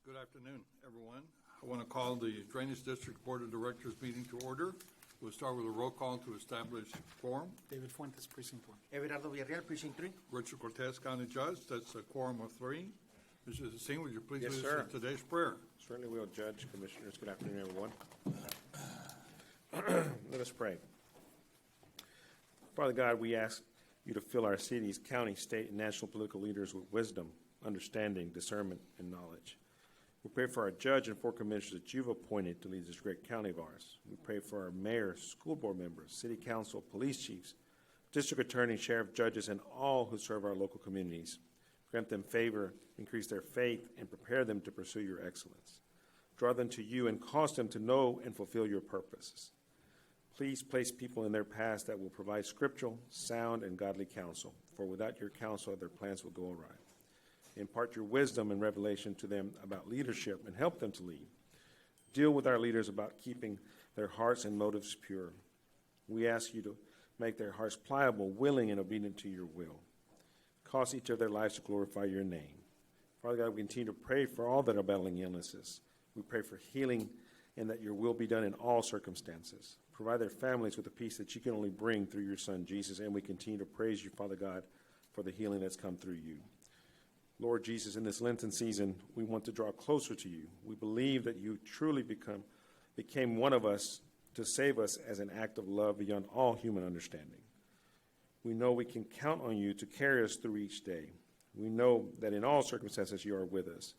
Good afternoon, everyone. I want to call the Drainage District Board of Directors meeting to order. We'll start with a roll call to establish quorum. David Fuentes, Precinct 1. Everardo Villarreal, Precinct 3. Richard Cortez, County Judge, that's a quorum of 3. Mr. Singh, would you please Yes, lead sir. us in today's prayer? Certainly will, Judge, Commissioners. Good afternoon, everyone. Let us pray. Father God, we ask you to fill our cities, county, state, and national political leaders with wisdom, understanding, discernment, and knowledge. We pray for our judge and 4 commissioners that you've appointed to lead this great county of ours. We pray for our mayors, school board members, city council, police chiefs, district attorneys, sheriff, judges, and all who serve our local communities. Grant them favor, increase their faith, and prepare them to pursue your excellence. Draw them to you and cause them to know and fulfill your purposes. Please place people in their paths that will provide scriptural, sound, and godly counsel, for without your counsel, their plans will go awry. Impart your wisdom and revelation to them about leadership and help them to lead. Deal with our leaders about keeping their hearts and motives pure. We ask you to make their hearts pliable, willing, and obedient to your will. Cause each of their lives to glorify your name. Father God, we continue to pray for all that are battling illnesses. We pray for healing and that your will be done in all circumstances. Provide their families with the peace that you can only bring through your Son, Jesus, and we continue to praise you, Father God, for the healing that's come through you. Lord Jesus, in this Lenten season, we want to draw closer to you. We believe that you truly became one of us to save us as an act of love beyond all human understanding. We know we can count on you to carry us through each day. We know that in all circumstances you are with us.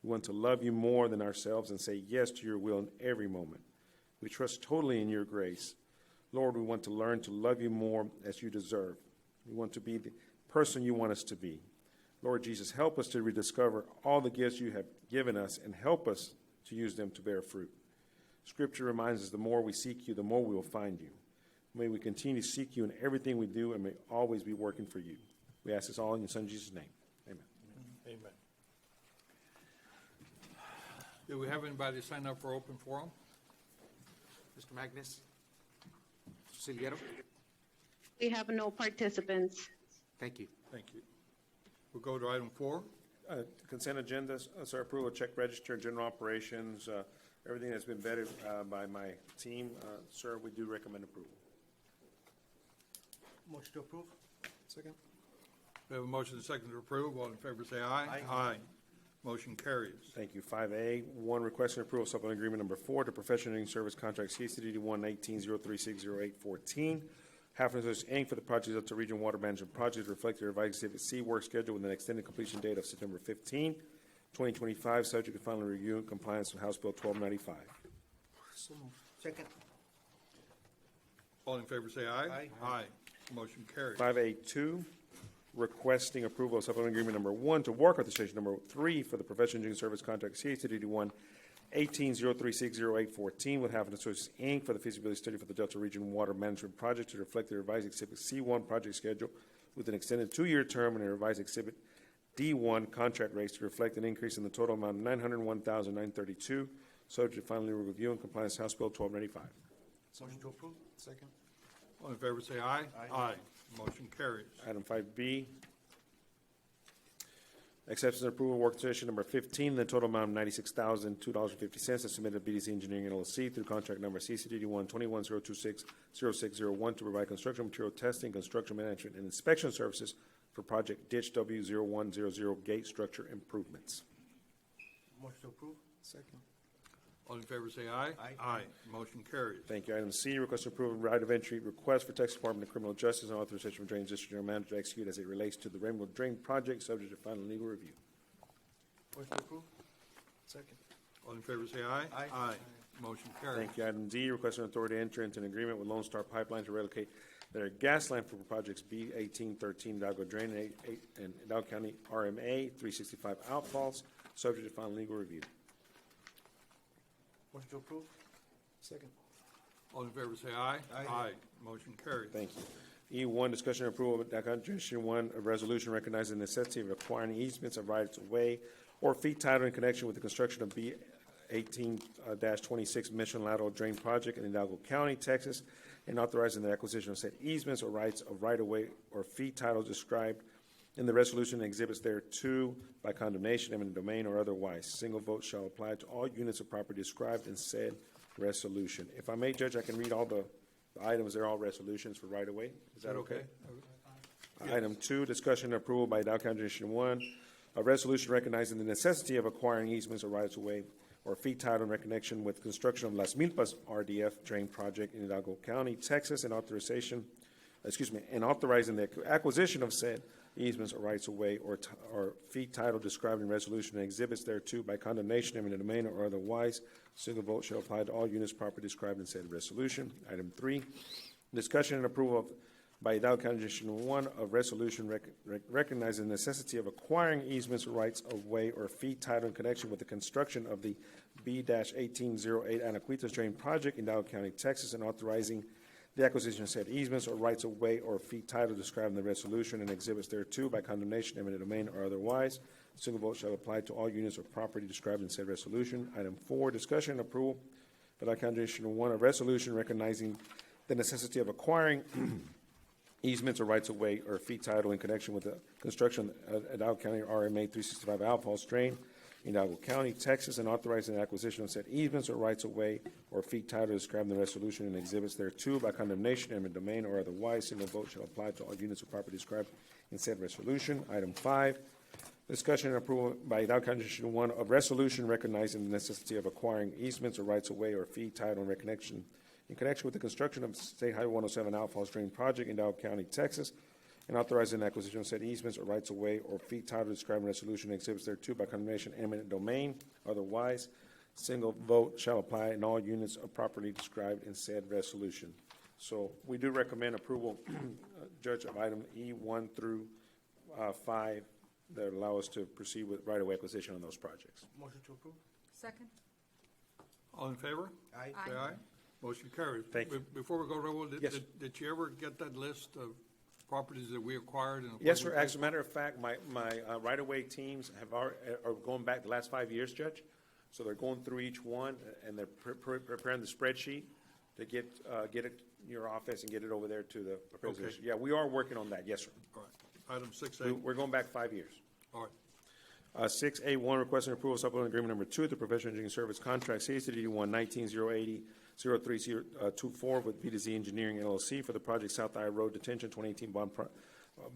We want to love you more than ourselves and say yes to your will in every moment. We trust totally in your grace. Lord, we want to learn to love you more as you deserve. We want to be the person you want us to be. Lord Jesus, help us to rediscover all the gifts you have given us and help us to use them to bear fruit. Scripture reminds us the more we seek you, the more we will find you. May we continue to seek you in everything we do and may always be working for you. We ask this all in your Son Jesus' name. Amen. Amen. Do we have anybody sign up for open forum? Mr. Magnus. Mr. Silguero. We have no participants. Thank you. Thank you. We'll go to item 4. Consent agenda, sir, approval of check register, general operations, everything has been vetted by my team. Sir, we do recommend approval. Motion to approve. Second. We have a motion and second to approve. All in favor say aye. Aye. Motion carries. Thank you. 5A, 1, requesting approval of supplemental agreement number 4 to professional engineering service contract CCD 1-18-0360814. Halfman Associates, Inc. for the project Delta Region Water Management Project reflected revised Exhibit C work schedule with an extended completion date of September 15, 2025, subject to final review and compliance with House Bill 1295. So moved. Second. All in favor say aye. Aye. Aye. Motion carries. 5A2, requesting approval of supplemental agreement number 1 to work authorization number 3 for the professional engineering service contract CHCD 1-18-0360814 with Halfman Associates, Inc. for the feasibility study for the Delta Region Water Management Project to reflect the revised Exhibit C1 project schedule with an extended 2-year term and a revised Exhibit D1 contract rates to reflect an increase in the total amount of $901,932, subject to final review and compliance with House Bill 1295. Motion to approve. Second. All in favor say aye. Aye. Motion carries. Item 5B, acceptance and approval of work session number 15, the total amount of $96,002.50 as submitted to BDC Engineering LLC through contract number CCD 1-21-026-0601 to provide construction material testing, construction management, and inspection services for project Ditch W0100 gate structure improvements. Motion to approve. Second. All in favor say aye. Aye. Aye. Motion carries. Thank you. Item C, request approval of right of entry request for Texas Department of Criminal Justice and authorization for Drainage District General Manager to execute as it relates to the Rainbow Drain Project, subject to final legal review. Motion to approve. Second. All in favor say aye. Aye. Aye. Motion carries. Thank you. Item D, requesting authority to enter into an agreement with Lone Star Pipeline to relocate their gas line for projects B1813 Hidalgo Drain and Hidalgo County RMA 365 outfalls, subject to final legal review. Motion to approve. Second. All in favor say aye. Aye. Motion carries. Thank you. E1, discussion and approval of Constitution 1, a resolution recognizing the necessity of acquiring easements of rights of way or fee title in connection with the construction of B18-26 Mission Lateral Drain Project in Hidalgo County, Texas, and authorizing the acquisition of said easements or rights of right-of-way or fee titles described in the resolution and exhibits thereto by condemnation, eminent domain, or otherwise. Single vote shall apply to all units of property described in said resolution. If I may, Judge, I can read all the items. They're all resolutions for right-of-way. Is that okay? Item 2, discussion and approval by Dow County District 1, a resolution recognizing the necessity of acquiring easements or rights-of-way or fee title in connection with construction of Las Milpas RDF drain project in Hidalgo County, Texas, and authorizing the acquisition of said easements or rights-of-way or fee title described in resolution and exhibits thereto by condemnation, eminent domain, or otherwise. Single vote shall apply to all units properly described in said resolution. Item 3, discussion and approval by Hidalgo County District 1 of resolution recognizing the necessity of acquiring easements or rights-of-way or fee title in connection with the construction of the B-1808 Anaquitas Drain Project in Hidalgo County, Texas, and authorizing the acquisition of said easements or rights-of-way or fee title described in the resolution and exhibits thereto by condemnation, eminent domain, or otherwise. Single vote shall apply to all units of property described in said resolution. Item 4, discussion and approval by Hidalgo County District 1 of resolution recognizing the necessity of acquiring easements or rights-of-way or fee title in connection with the construction of Hidalgo County RMA 365 Outfalls Drain in Hidalgo County, Texas, and authorizing the acquisition of said easements or rights-of-way or fee title described in the resolution and exhibits thereto by condemnation, eminent domain, or otherwise. Single vote shall apply to all units of property described in said resolution. Item 5, discussion and approval by Hidalgo County District 1 of resolution recognizing the necessity of acquiring easements or rights-of-way or fee title in connection with the construction of State Highway 107 Outfalls Drain Project in Hidalgo County, Texas, and authorizing the acquisition of said easements or rights-of-way or fee title described in resolution and exhibits thereto by condemnation, eminent domain, otherwise. Single vote shall apply in all units of property described in said resolution. So we do recommend approval, Judge, of item E1 through 5 that allow us to proceed with right-of-way acquisition on those projects. Motion to approve? Second. All in favor? Aye. Say aye. Motion carries. Thank you. Before we go, Raul, Yes. did you ever get that list of properties that we acquired? And Yes, sir. As a matter of fact, my right-of-way teams are going back the last 5 years, Judge. So they're going through each one, and they're preparing the spreadsheet to get it in your office and get it over there to the presentation. Yeah, we are working on that. Yes, sir. All right. Item 6A. We're going back 5 years. All right. 6A1, requesting approval of supplemental agreement number 2, the professional engineering service contract, CACD 1-19-080-0324 with B2Z Engineering LLC for the project South Iowa Road Detention 2018 bond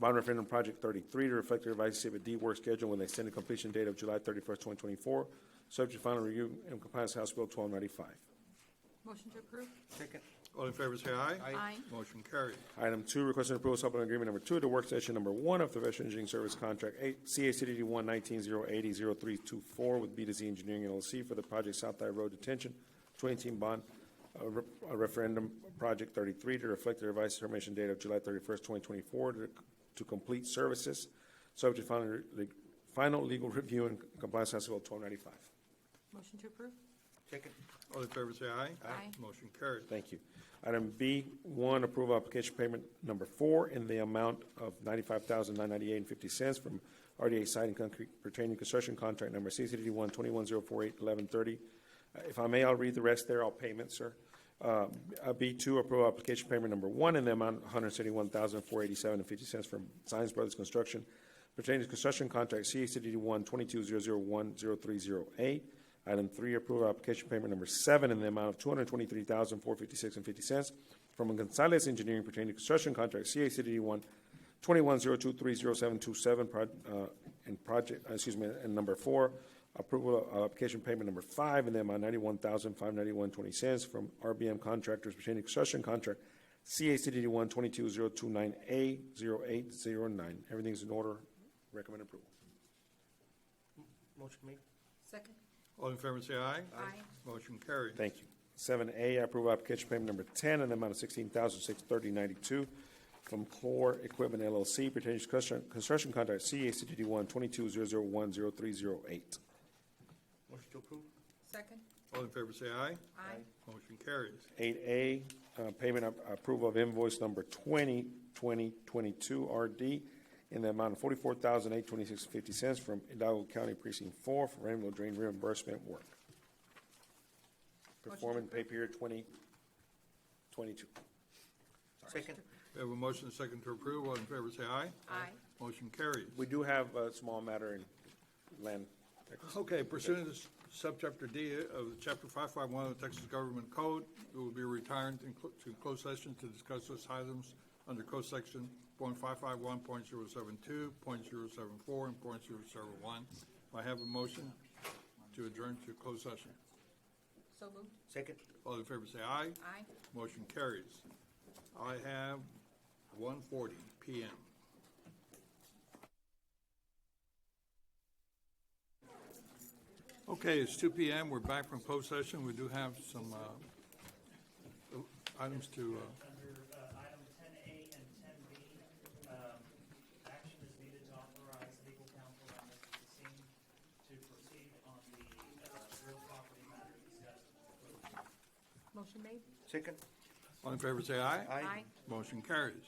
referendum project 33 to reflect the revised Exhibit D work schedule with an extended completion date of July 31st, 2024, subject to final review and compliance House Bill 1295. Motion to approve? Second? All in favor, say aye. Aye. Motion carries. Item 2, requesting approval of supplemental agreement number 2 to work session number 1 of the professional engineering service contract CACD 1-19-080-0324 with B2Z Engineering LLC for the project South Iowa Road Detention 2018 bond referendum project 33 to reflect the revised termination date of July 31st, 2024 to complete services, subject to final legal review and compliance House Bill 1295. Motion to approve? Second? All in favor, say aye. Aye. Motion carries. Thank you. Item B1, approval application payment number 4 in the amount of $95,998.50 from RDA Siding Concrete pertaining to construction contract number CCD 1-21-048-1130. If I may, I'll read the rest. They're all payments, sir. B2, approval application payment number 1 in the amount of $171,487.50 from Science Brothers Construction pertaining to construction contract CACD 1-22-001-0308. Item 3, approval application payment number 7 in the amount of $223,456.50 from Gonzalez Engineering pertaining to construction contract CACD 1-21-023-0727 and number 4, approval of application payment number 5 in the amount of $91,591.20 from RBM Contractors pertaining to construction contract CACD 1-22-029A-0809. Everything's in order. Recommend approval. Motion made? Second. All in favor, say aye. Aye. Motion carries. Thank you. 7A, I approve application payment number 10 in the amount of $16,630.92 from Core Equipment LLC pertaining to construction contract CACD 1-22-001-0308. Motion to approve? Second. All in favor, say aye. Aye. Motion carries. 8A, payment approval of invoice number 20-2022 RD in the amount of $44,826.50 from Hidalgo County Precinct 4 for Rainbow Drain reimbursement work. Performing pay period 2022. Second? We have a motion and a second to approve. All in favor, say aye. Aye. Motion carries. We do have a small matter in land. Okay, pursuant to subchapter D of Chapter 551 of the Texas Government Code, we will be retiring to closed session to discuss such items under code section .551.072, .074, and .071. I have a motion to adjourn to closed session. So moved. Second. All in favor say aye. Aye. Motion carries. I have 1:40 PM. Okay, it's 2 PM. We're back from closed session. We do have some items to, Under item 10A and 10B, action is needed to authorize legal counsel on Mr. Cassim to proceed on the real property matter discussed. Motion made. Second. all in favor say aye. Aye. Motion carries.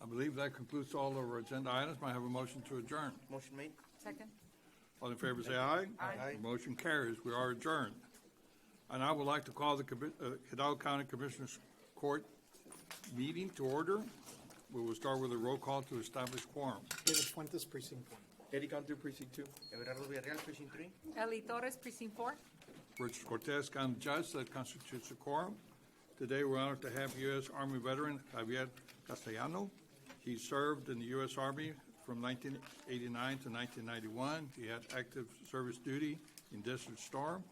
I believe that concludes all of our agenda items. May I have a motion to adjourn? Motion made. Second. All in favor say aye. Aye. Motion carries. We are adjourned. And I would like to call the Hidalgo County Commissioners Court meeting to order. We will start with a roll call to establish quorum. David Fuentes, precinct 1. Eddie Cantor, precinct 2. Everardo Villarreal, precinct 3. Eli Torres, precinct 4. Richard Cortez, County Judge, that constitutes a quorum. Today, we're honored to have U.S. Army veteran Javier Castellano. He served in the U.S. Army from 1989 to 1991. He had active service duty in Desert Storm,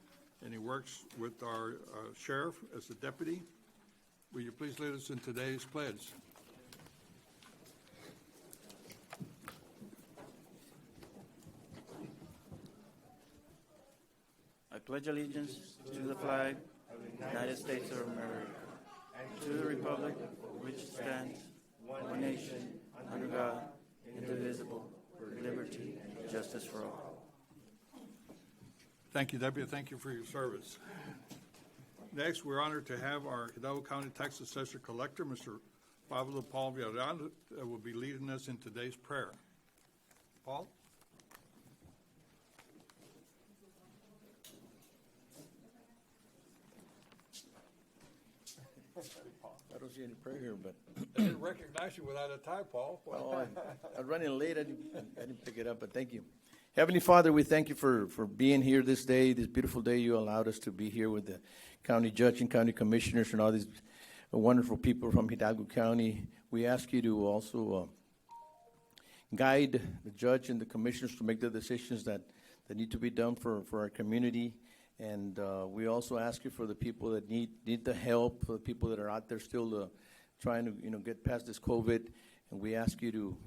and he works with our sheriff as a deputy. Will you please lead us in today's pledge? I pledge allegiance to the flag of the United States of America, and to the republic for which it stands, one nation, under God, indivisible, with liberty and justice for all. Thank you, Deputy. Thank you for your service. Next, we're honored to have our Hidalgo County Tax Assessor Collector, Mr. Pablo Paul Villarreal, that will be leading us in today's prayer. Paul? I don't see any prayer here, but I didn't recognize you without a tie, Paul. I'm running late. I didn't pick it up, but thank you. Heavenly Father, we thank you for being here this day, this beautiful day. You allowed us to be here with the county judge and county commissioners and all these wonderful people from Hidalgo County. We ask you to also guide the judge and the commissioners to make the decisions that need to be done for our community. And we also ask you for the people that need the help, for the people that are out there still trying to get past this COVID. And we ask you to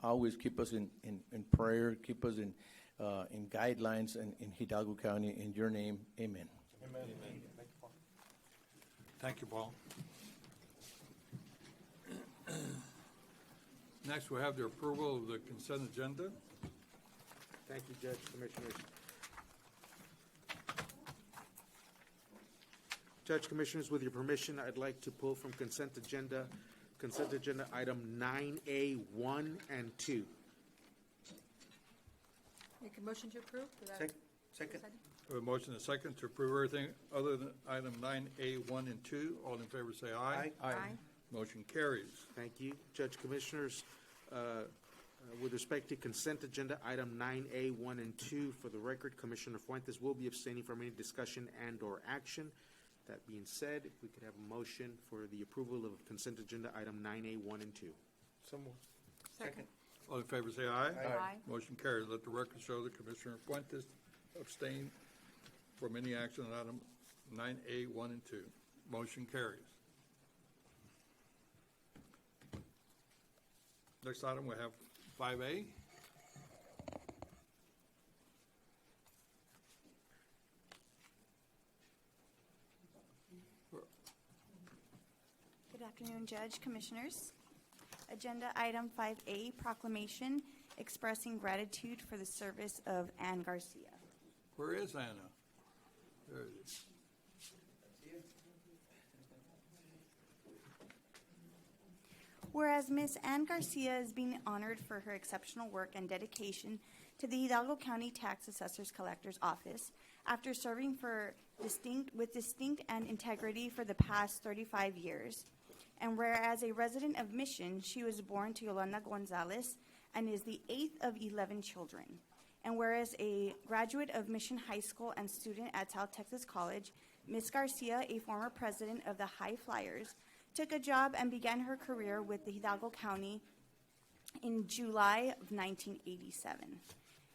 always keep us in prayer, keep us in guidelines in Hidalgo County. In your name, amen. Amen. Thank you, Paul. Next, we have the approval of the consent agenda. Thank you, Judge, Commissioners. Judge, Commissioners, with your permission, I'd like to pull from consent agenda item 9A, 1 and 2. Make a motion to approve? Is that- Second. We have a motion and a second to approve everything other than item 9A, 1 and 2. All in favor say aye. Aye. Motion carries. Thank you. Judge, Commissioners, with respect to consent agenda item 9A, 1 and 2, for the record, Commissioner Fuentes will be abstaining from any discussion and/or action. That being said, if we could have a motion for the approval of consent agenda item 9A, 1 and 2. Second. All in favor say aye. Aye. Motion carries. Let the record show that Commissioner Fuentes abstained from any action on item 9A, 1 and 2. Motion carries. Next item, we have 5A. Good afternoon, Judge, Commissioners. Agenda item 5A, proclamation expressing gratitude for the service of Ann Garcia. Where is Anna? There it is. Whereas Ms. Ann Garcia is being honored for her exceptional work and dedication to the Hidalgo County Tax Assessor's Collector's Office after serving with distinct and integrity for the past 35 years. And whereas a resident of Mission, she was born to Yolanda Gonzalez and is the 8th of 11 children. And whereas a graduate of Mission High School and student at South Texas College, Ms. Garcia, a former president of the High Flyers, took a job and began her career with the Hidalgo County in July of 1987.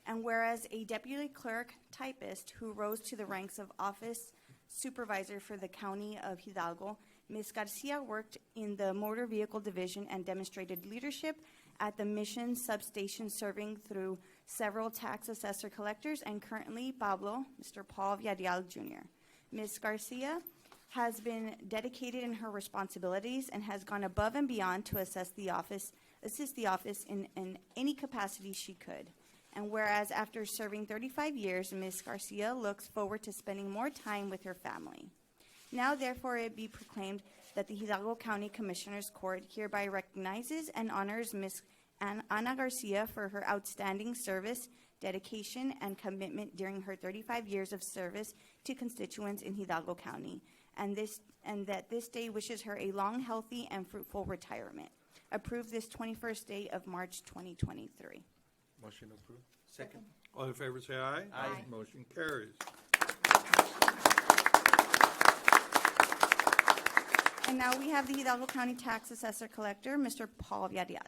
And whereas a deputy clerk typist who rose to the ranks of office supervisor for the County of Hidalgo, Ms. Garcia worked in the motor vehicle division and demonstrated leadership at the Mission substation, serving through several tax assessor collectors, and currently Pablo, Mr. Paul Villarreal Jr. Ms. Garcia has been dedicated in her responsibilities and has gone above and beyond to assist the office in any capacity she could. And whereas after serving 35 years, Ms. Garcia looks forward to spending more time with her family. Now, therefore, it be proclaimed that the Hidalgo County Commissioners Court hereby recognizes and honors Ms. Ana Garcia for her outstanding service, dedication, and commitment during her 35 years of service to constituents in Hidalgo County, and that this day wishes her a long, healthy, and fruitful retirement. Approved this 21st day of March 2023. Motion approved. Second. All in favor say aye. Aye. Motion carries. And now we have the Hidalgo County Tax Assessor Collector, Mr. Paul Villarreal.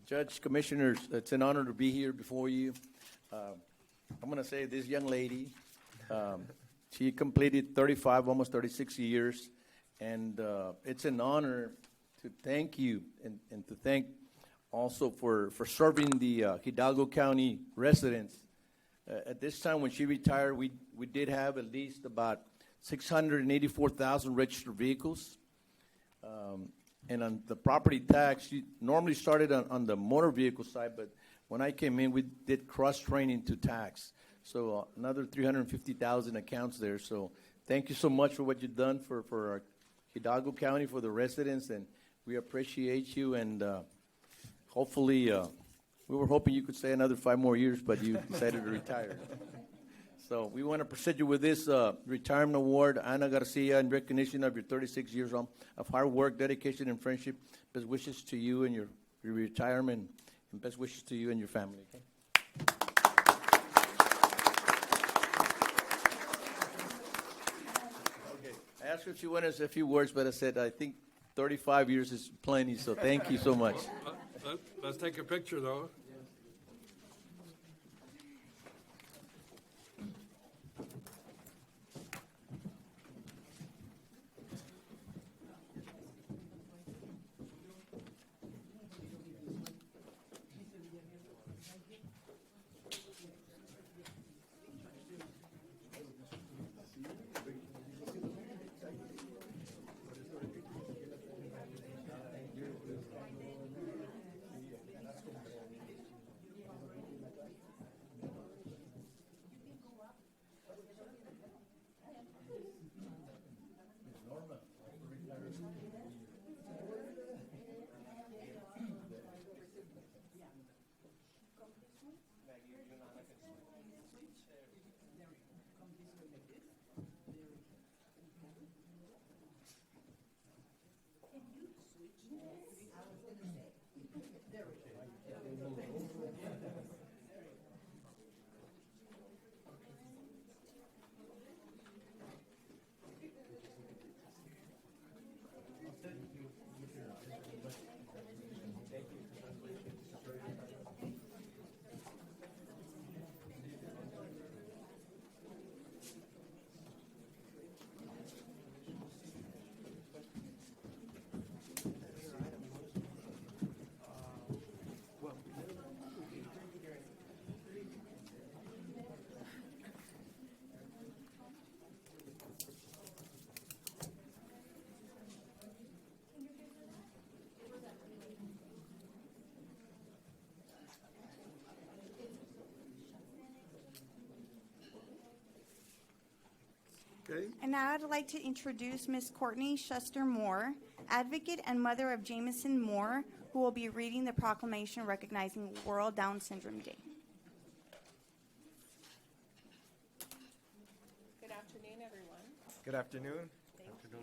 Judge, Commissioners, it's an honor to be here before you. I'm going to say this young lady, she completed 35, almost 36 years, and it's an honor to thank you and to thank also for serving the Hidalgo County residents. At this time when she retired, we did have at least about 684,000 registered vehicles. And on the property tax, she normally started on the motor vehicle side, but when I came in, we did cross-training to tax. So another 350,000 accounts there. So thank you so much for what you've done for our Hidalgo County, for the residents, and we appreciate you. And hopefully, we were hoping you could stay another 5 more years, but you decided to retire. So we want to present you with this retirement award, Ana Garcia, in recognition of your 36 years of hard work, dedication, and friendship. Best wishes to you and your retirement, and best wishes to you and your family. Okay? I asked her if she wanted to say a few words, but I said I think 35 years is plenty, so thank you so much. Let's take a picture, though. Okay. And now I'd like to introduce Ms. Courtney Schuster Moore, advocate and mother of Jamison Moore, who will be reading the proclamation recognizing World Down Syndrome Day. Good afternoon, everyone. Good afternoon. Thank you.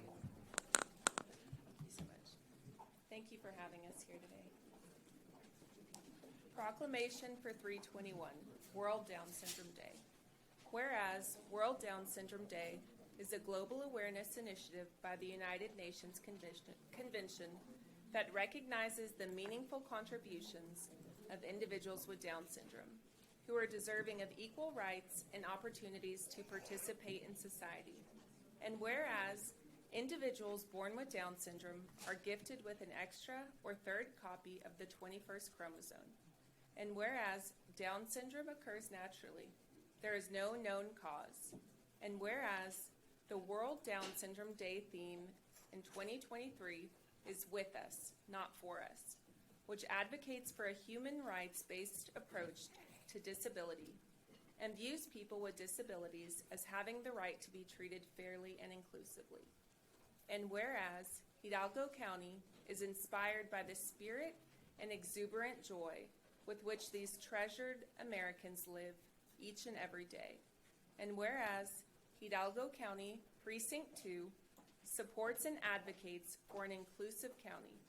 you for having us here today. Proclamation for 3/21, World Down Syndrome Day. Whereas World Down Syndrome Day is a global awareness initiative by the United Nations Convention that recognizes the meaningful contributions of individuals with Down syndrome, who are deserving of equal rights and opportunities to participate in society. And whereas individuals born with Down syndrome are gifted with an extra or third copy of the 21st chromosome. And whereas Down syndrome occurs naturally, there is no known cause. And whereas the World Down Syndrome Day theme in 2023 is with us, not for us, which advocates for a human rights-based approach to disability and views people with disabilities as having the right to be treated fairly and inclusively. And whereas Hidalgo County is inspired by the spirit and exuberant joy with which these treasured Americans live each and every day. And whereas Hidalgo County Precinct 2 supports and advocates for an inclusive county,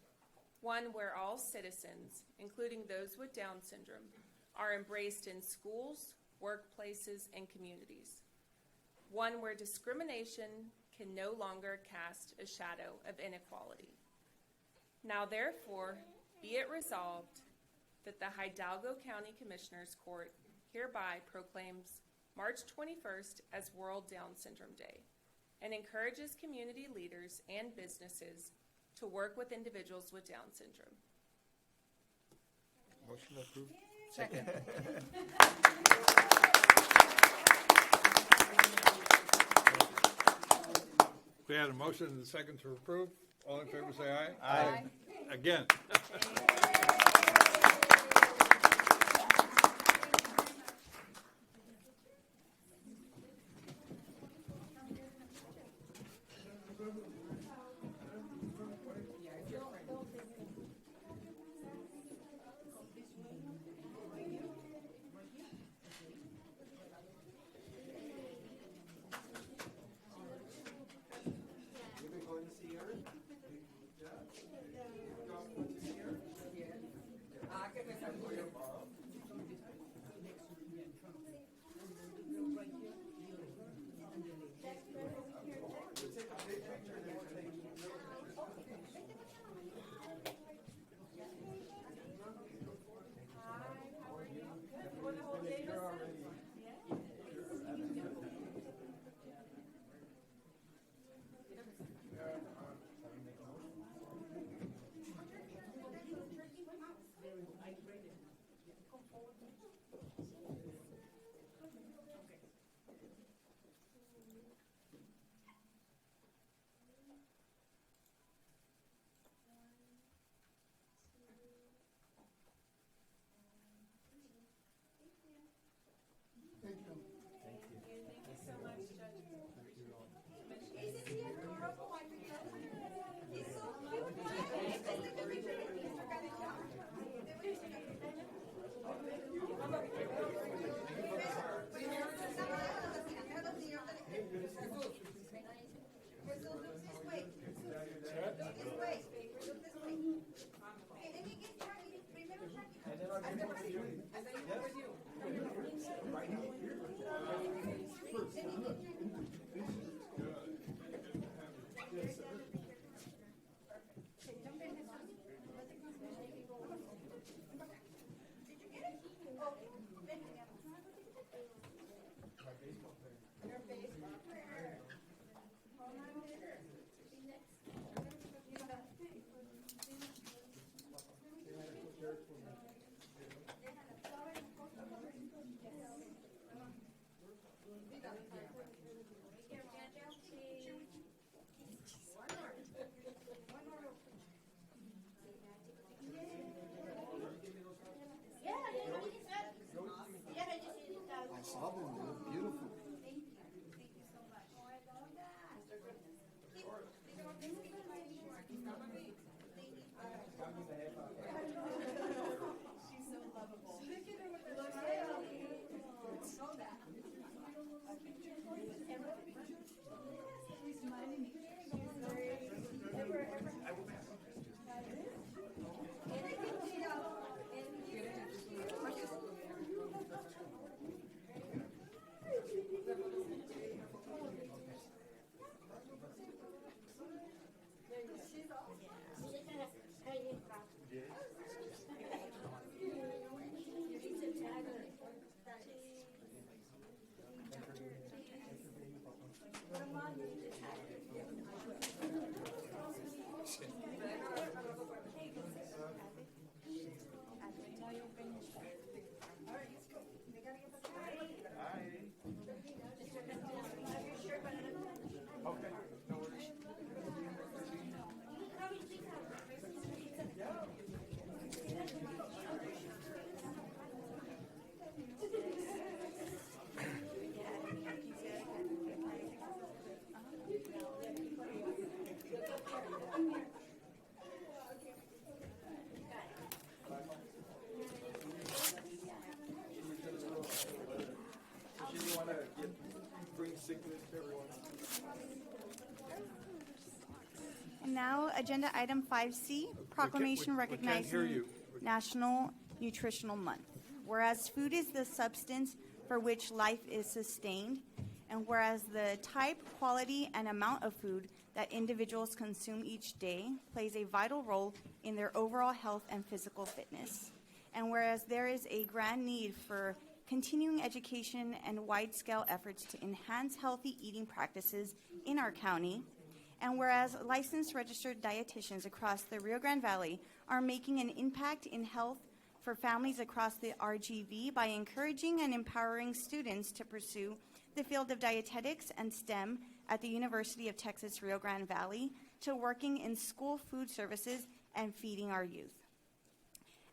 one where all citizens, including those with Down syndrome, are embraced in schools, workplaces, and communities. One where discrimination can no longer cast a shadow of inequality. Now therefore, be it resolved that the Hidalgo County Commissioners Court hereby proclaims March 21st as World Down Syndrome Day and encourages community leaders and businesses to work with individuals with Down syndrome. Motion approved. Second. We had a motion and a second to approve. All in favor, say aye. Aye. Again. agenda item 5C, proclamation we can't hear recognizing you. National Nutritional Month. Whereas food is the substance for which life is sustained, and whereas the type, quality, and amount of food that individuals consume each day plays a vital role in their overall health and physical fitness, and whereas there is a grand need for continuing education and wide-scale efforts to enhance healthy eating practices in our county, and whereas licensed registered dietitians across the Rio Grande Valley are making an impact in health for families across the RGV by encouraging and empowering students to pursue the field of dietetics and STEM at the University of Texas Rio Grande Valley, to working in school food services and feeding our youth.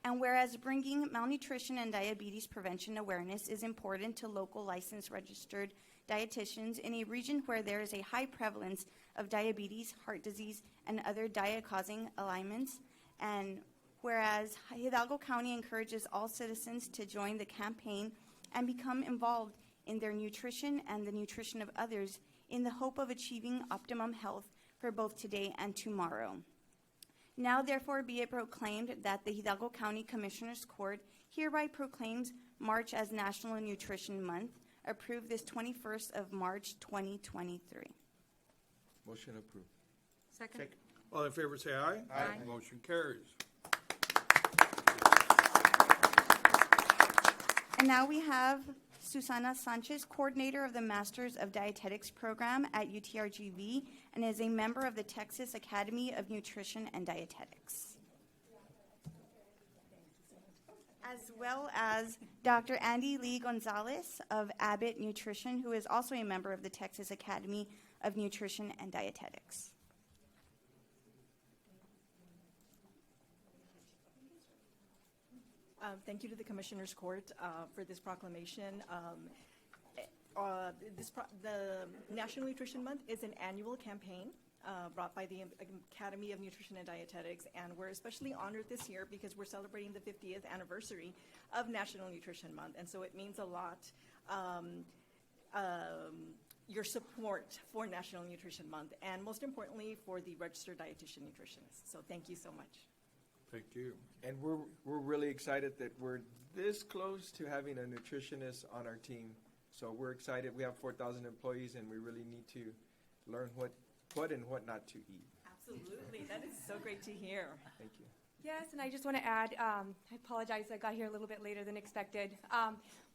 And whereas bringing malnutrition and diabetes prevention awareness is important to local licensed registered dietitians in a region where there is a high prevalence of diabetes, heart disease, and other diet-causing ailments, and whereas Hidalgo County encourages all citizens to join the campaign and become involved in their nutrition and the nutrition of others in the hope of achieving optimum health for both today and tomorrow. Now, therefore, be it proclaimed that the Hidalgo County Commissioners Court hereby proclaims March as National Nutrition Month, approved this 21st of March, 2023. Motion approved. Second. All in favor, say aye. Aye. Motion carries. And now we have Susana Sanchez, coordinator of the Masters of Dietetics program at UTRGV, and is a member of the Texas Academy of Nutrition and Dietetics. As well as Dr. Andy Lee Gonzalez of Abbott Nutrition, who is also a member of the Texas Academy of Nutrition and Dietetics. Thank you to the Commissioners Court for this proclamation. The National Nutrition Month is an annual campaign brought by the Academy of Nutrition and Dietetics, and we're especially honored this year because we're celebrating the 50th anniversary of National Nutrition Month, and so it means a lot your support for National Nutrition Month, and most importantly for the registered dietitian nutritionists. So thank you so much. Thank you. And we're really excited that we're this close to having a nutritionist on our team. So we're excited. We have 4,000 employees, and we really need to learn what and what not to eat. Absolutely. That is so great to hear. Thank you. Yes, and I just want to add, I apologize, I got here a little bit later than expected.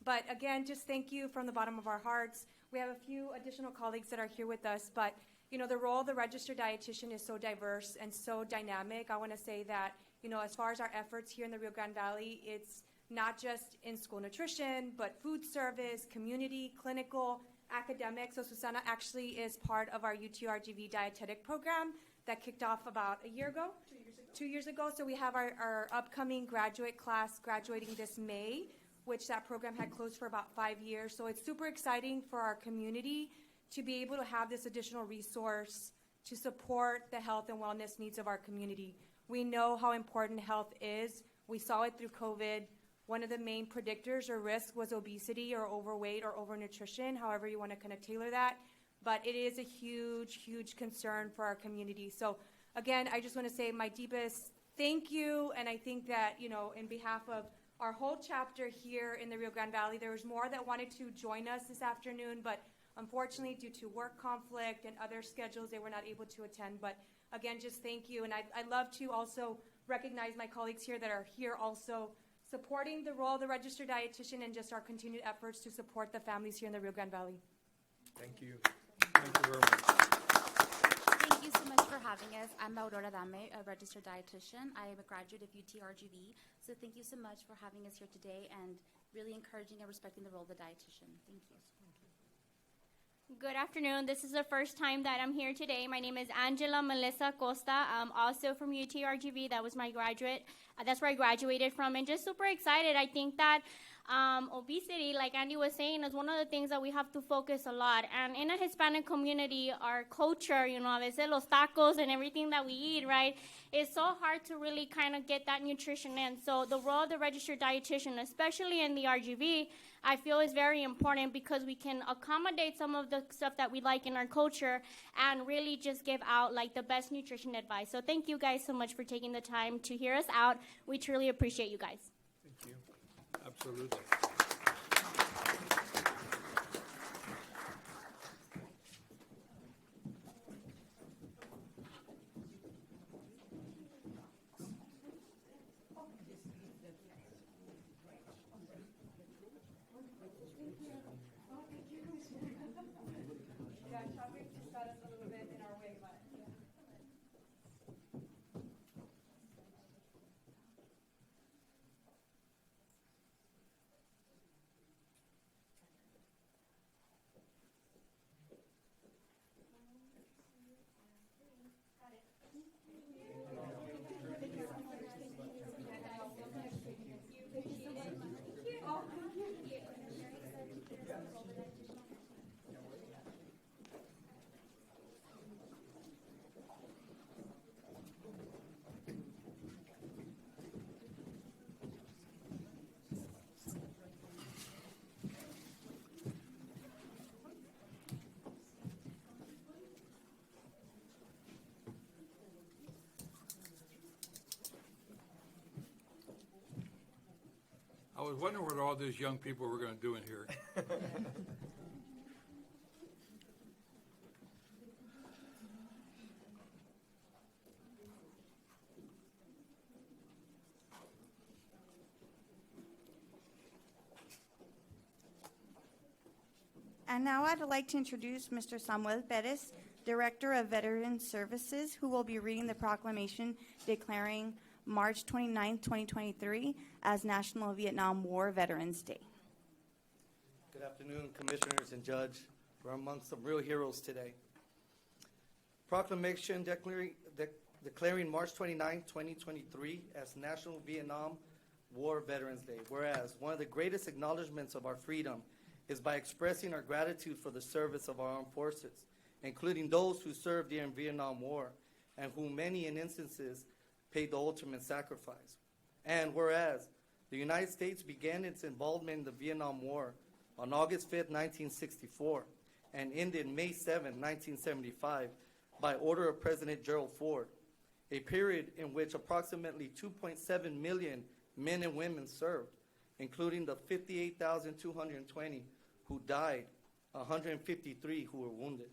But again, just thank you from the bottom of our hearts. We have a few additional colleagues that are here with us, but you know, the role of the registered dietitian is so diverse and so dynamic. I want to say that, you know, as far as our efforts here in the Rio Grande Valley, it's not just in school nutrition, but food service, community, clinical, academic. So Susana actually is part of our UTRGV dietetic program that kicked off about a year ago? 2 years ago. So we have our upcoming graduate class graduating this May, which that program had closed for about 5 years. So it's super exciting for our community to be able to have this additional resource to support the health and wellness needs of our community. We know how important health is. We saw it through COVID. One of the main predictors or risks was obesity or overweight or overnutrition, however you want to kind of tailor that. But it is a huge, huge concern for our community. So again, I just want to say my deepest thank you. And I think that, you know, in behalf of our whole chapter here in the Rio Grande Valley, there was more that wanted to join us this afternoon, but unfortunately, due to work conflict and other schedules, they were not able to attend. But again, just thank you. And I'd love to also recognize my colleagues here that are here also supporting the role of the registered dietitian and just our continued efforts to support the families here in the Rio Grande Valley. Thank you. Thank you very much. Thank you so much for having us. I'm Aurora Dame, a registered dietitian. I am a graduate of UTRGV. So thank you so much for having us here today and really encouraging and respecting the role of the dietitian. Thank you. Good afternoon. This is the first time that I'm here today. My name is Angela Melissa Costa. I'm also from UTRGV. That was my graduate. That's where I graduated from, and just super excited. I think that Obesity, like Andy was saying, is one of the things that we have to focus a lot. And in a Hispanic community, our culture, a veces los tacos and everything that we eat, right, it's so hard to really kind of get that nutrition in. So the role of the registered dietitian, especially in the RGV, I feel is very important because we can accommodate some of the stuff that we like in our culture and really just give out like the best nutrition advice. So thank you guys so much for taking the time to hear us out. We truly appreciate you guys. Thank you. Absolutely. I was wondering what all these young people were going to do in here. And now I'd like to introduce Mr. Samuel Perez, Director of Veteran Services, who will be reading the proclamation declaring March 29, 2023 as National Vietnam War Veterans Day. Good afternoon, Commissioners and Judge. We're among some real heroes today. Proclamation declaring March 29, 2023 as National Vietnam War Veterans Day. Whereas one of the greatest acknowledgments of our freedom is by expressing our gratitude for the service of our armed forces, including those who served during Vietnam War and who many in instances paid the ultimate sacrifice. And whereas the United States began its involvement in the Vietnam War on August 5, 1964, and ended May 7, 1975, by order of President Gerald Ford, a period in which approximately 2.7 million men and women served, including the 58,220 who died, 153 who were wounded.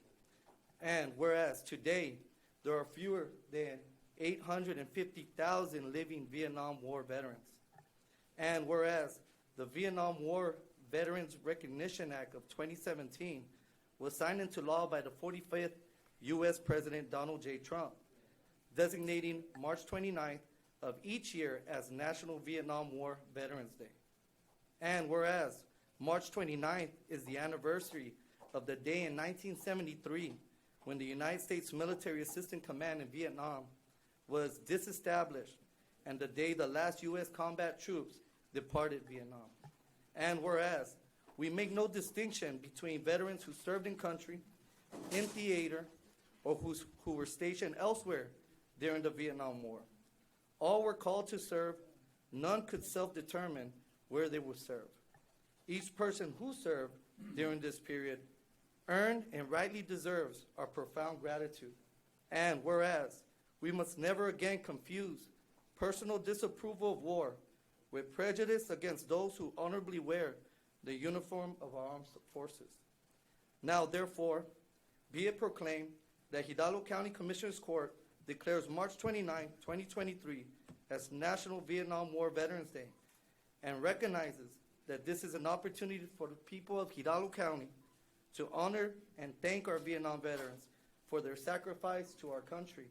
And whereas today there are fewer than 850,000 living Vietnam War veterans. And whereas the Vietnam War Veterans Recognition Act of 2017 was signed into law by the 45th U.S. President Donald J. Trump, designating March 29th of each year as National Vietnam War Veterans Day. And whereas March 29th is the anniversary of the day in 1973 when the United States Military Assistance Command in Vietnam was disestablished and the day the last U.S. combat troops departed Vietnam. And whereas we make no distinction between veterans who served in country, in theater, or who were stationed elsewhere during the Vietnam War. All were called to serve. None could self-determine where they would serve. Each person who served during this period earned and rightly deserves our profound gratitude. And whereas we must never again confuse personal disapproval of war with prejudice against those who honorably wear the uniform of our armed forces. Now, therefore, be it proclaimed that Hidalgo County Commissioners Court declares March 29, 2023 as National Vietnam War Veterans Day and recognizes that this is an opportunity for the people of Hidalgo County to honor and thank our Vietnam veterans for their sacrifice to our country.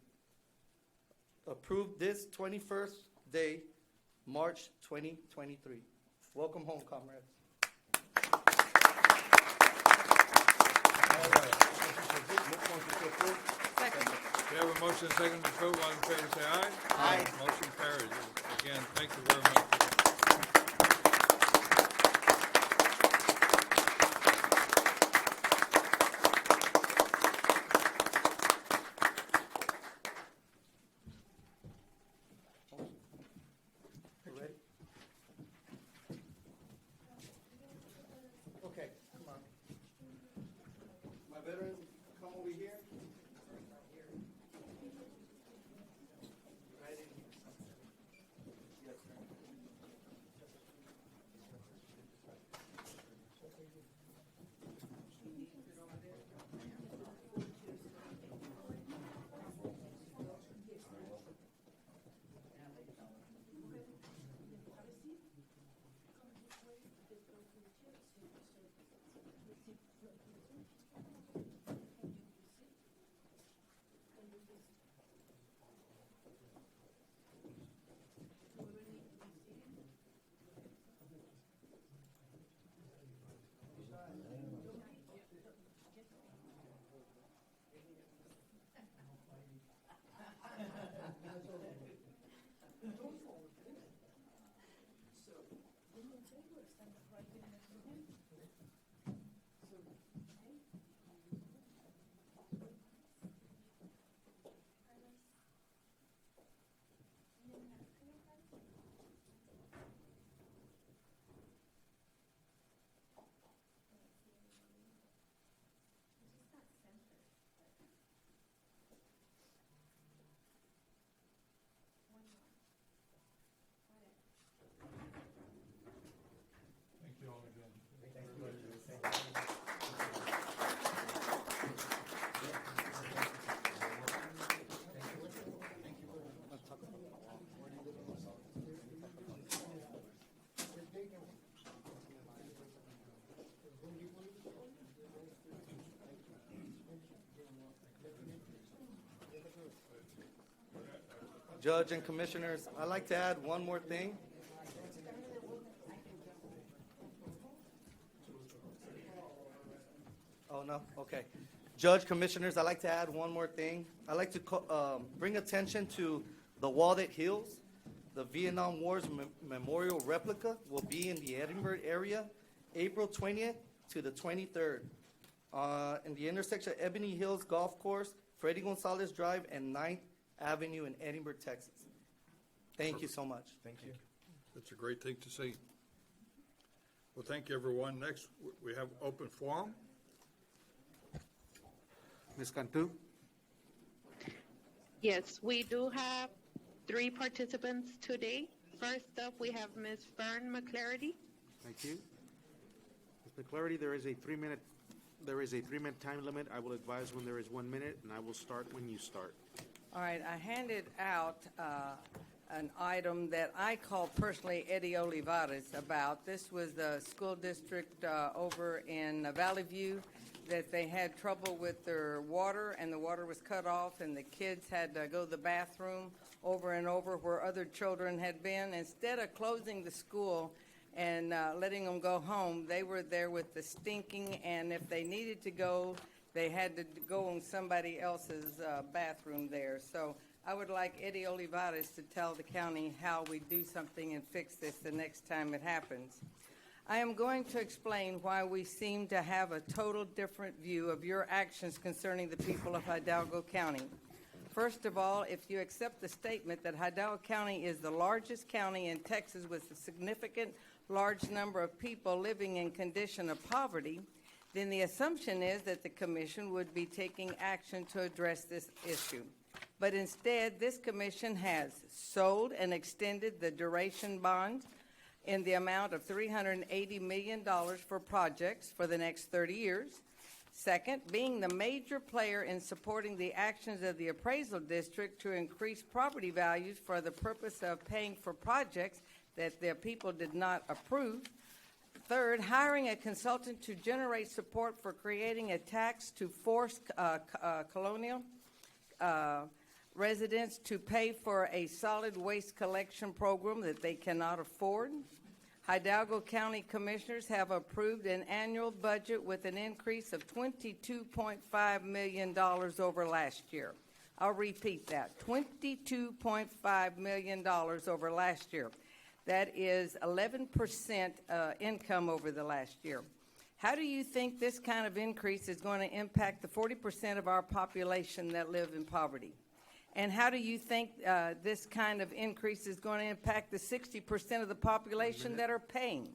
Approved this 21st day, March 2023. Welcome home, comrades. Second. We have a motion and second to approve. All in favor, say aye. Aye. Motion carries. Again, thank you very much. Judge and Commissioners, I'd like to add one more thing. Oh, no? Okay. Judge, Commissioners, I'd like to add one more thing. I'd like to bring attention to the Walnut Hills. The Vietnam War's memorial replica will be in the Edinburgh area, April 20th to the 23rd, in the intersection of Ebony Hills Golf Course, Freddie Gonzalez Drive, and 9th Avenue in Edinburgh, Texas. Thank you so much. Thank you. It's a great thing to see. Well, thank you, everyone. Next, we have open forum. Ms. Cantu? Yes, we do have 3 participants today. First up, we have Ms. Fern McClarity. Thank you. Ms. McClarty, there is a 3-minute time limit. I will advise when there is 1 minute, and I will start when you start. All right, I handed out an item that I call personally Eddie Olivares about. This was the school district over in Valley View that they had trouble with their water, and the water was cut off, and the kids had to go to the bathroom over and over where other children had been. Instead of closing the school and letting them go home, they were there with the stinking, and if they needed to go, they had to go in somebody else's bathroom there. So I would like Eddie Olivares to tell the county how we do something and fix this the next time it happens. I am going to explain why we seem to have a total different view of your actions concerning the people of Hidalgo County. First of all, if you accept the statement that Hidalgo County is the largest county in Texas with a significant large number of people living in condition of poverty, then the assumption is that the commission would be taking action to address this issue. But instead, this commission has sold and extended the duration bond in the amount of $380 million for projects for the next 30 years. Second, being the major player in supporting the actions of the appraisal district to increase property values for the purpose of paying for projects that the people did not approve. Third, hiring a consultant to generate support for creating a tax to force colonial residents to pay for a solid waste collection program that they cannot afford. Hidalgo County Commissioners have approved an annual budget with an increase of $22.5 million over last year. I'll repeat that, $22.5 million over last year. That is 11% income over the last year. How do you think this kind of increase is going to impact the 40% of our population that live in poverty? And how do you think this kind of increase is going to impact the 60% of the population that are paying?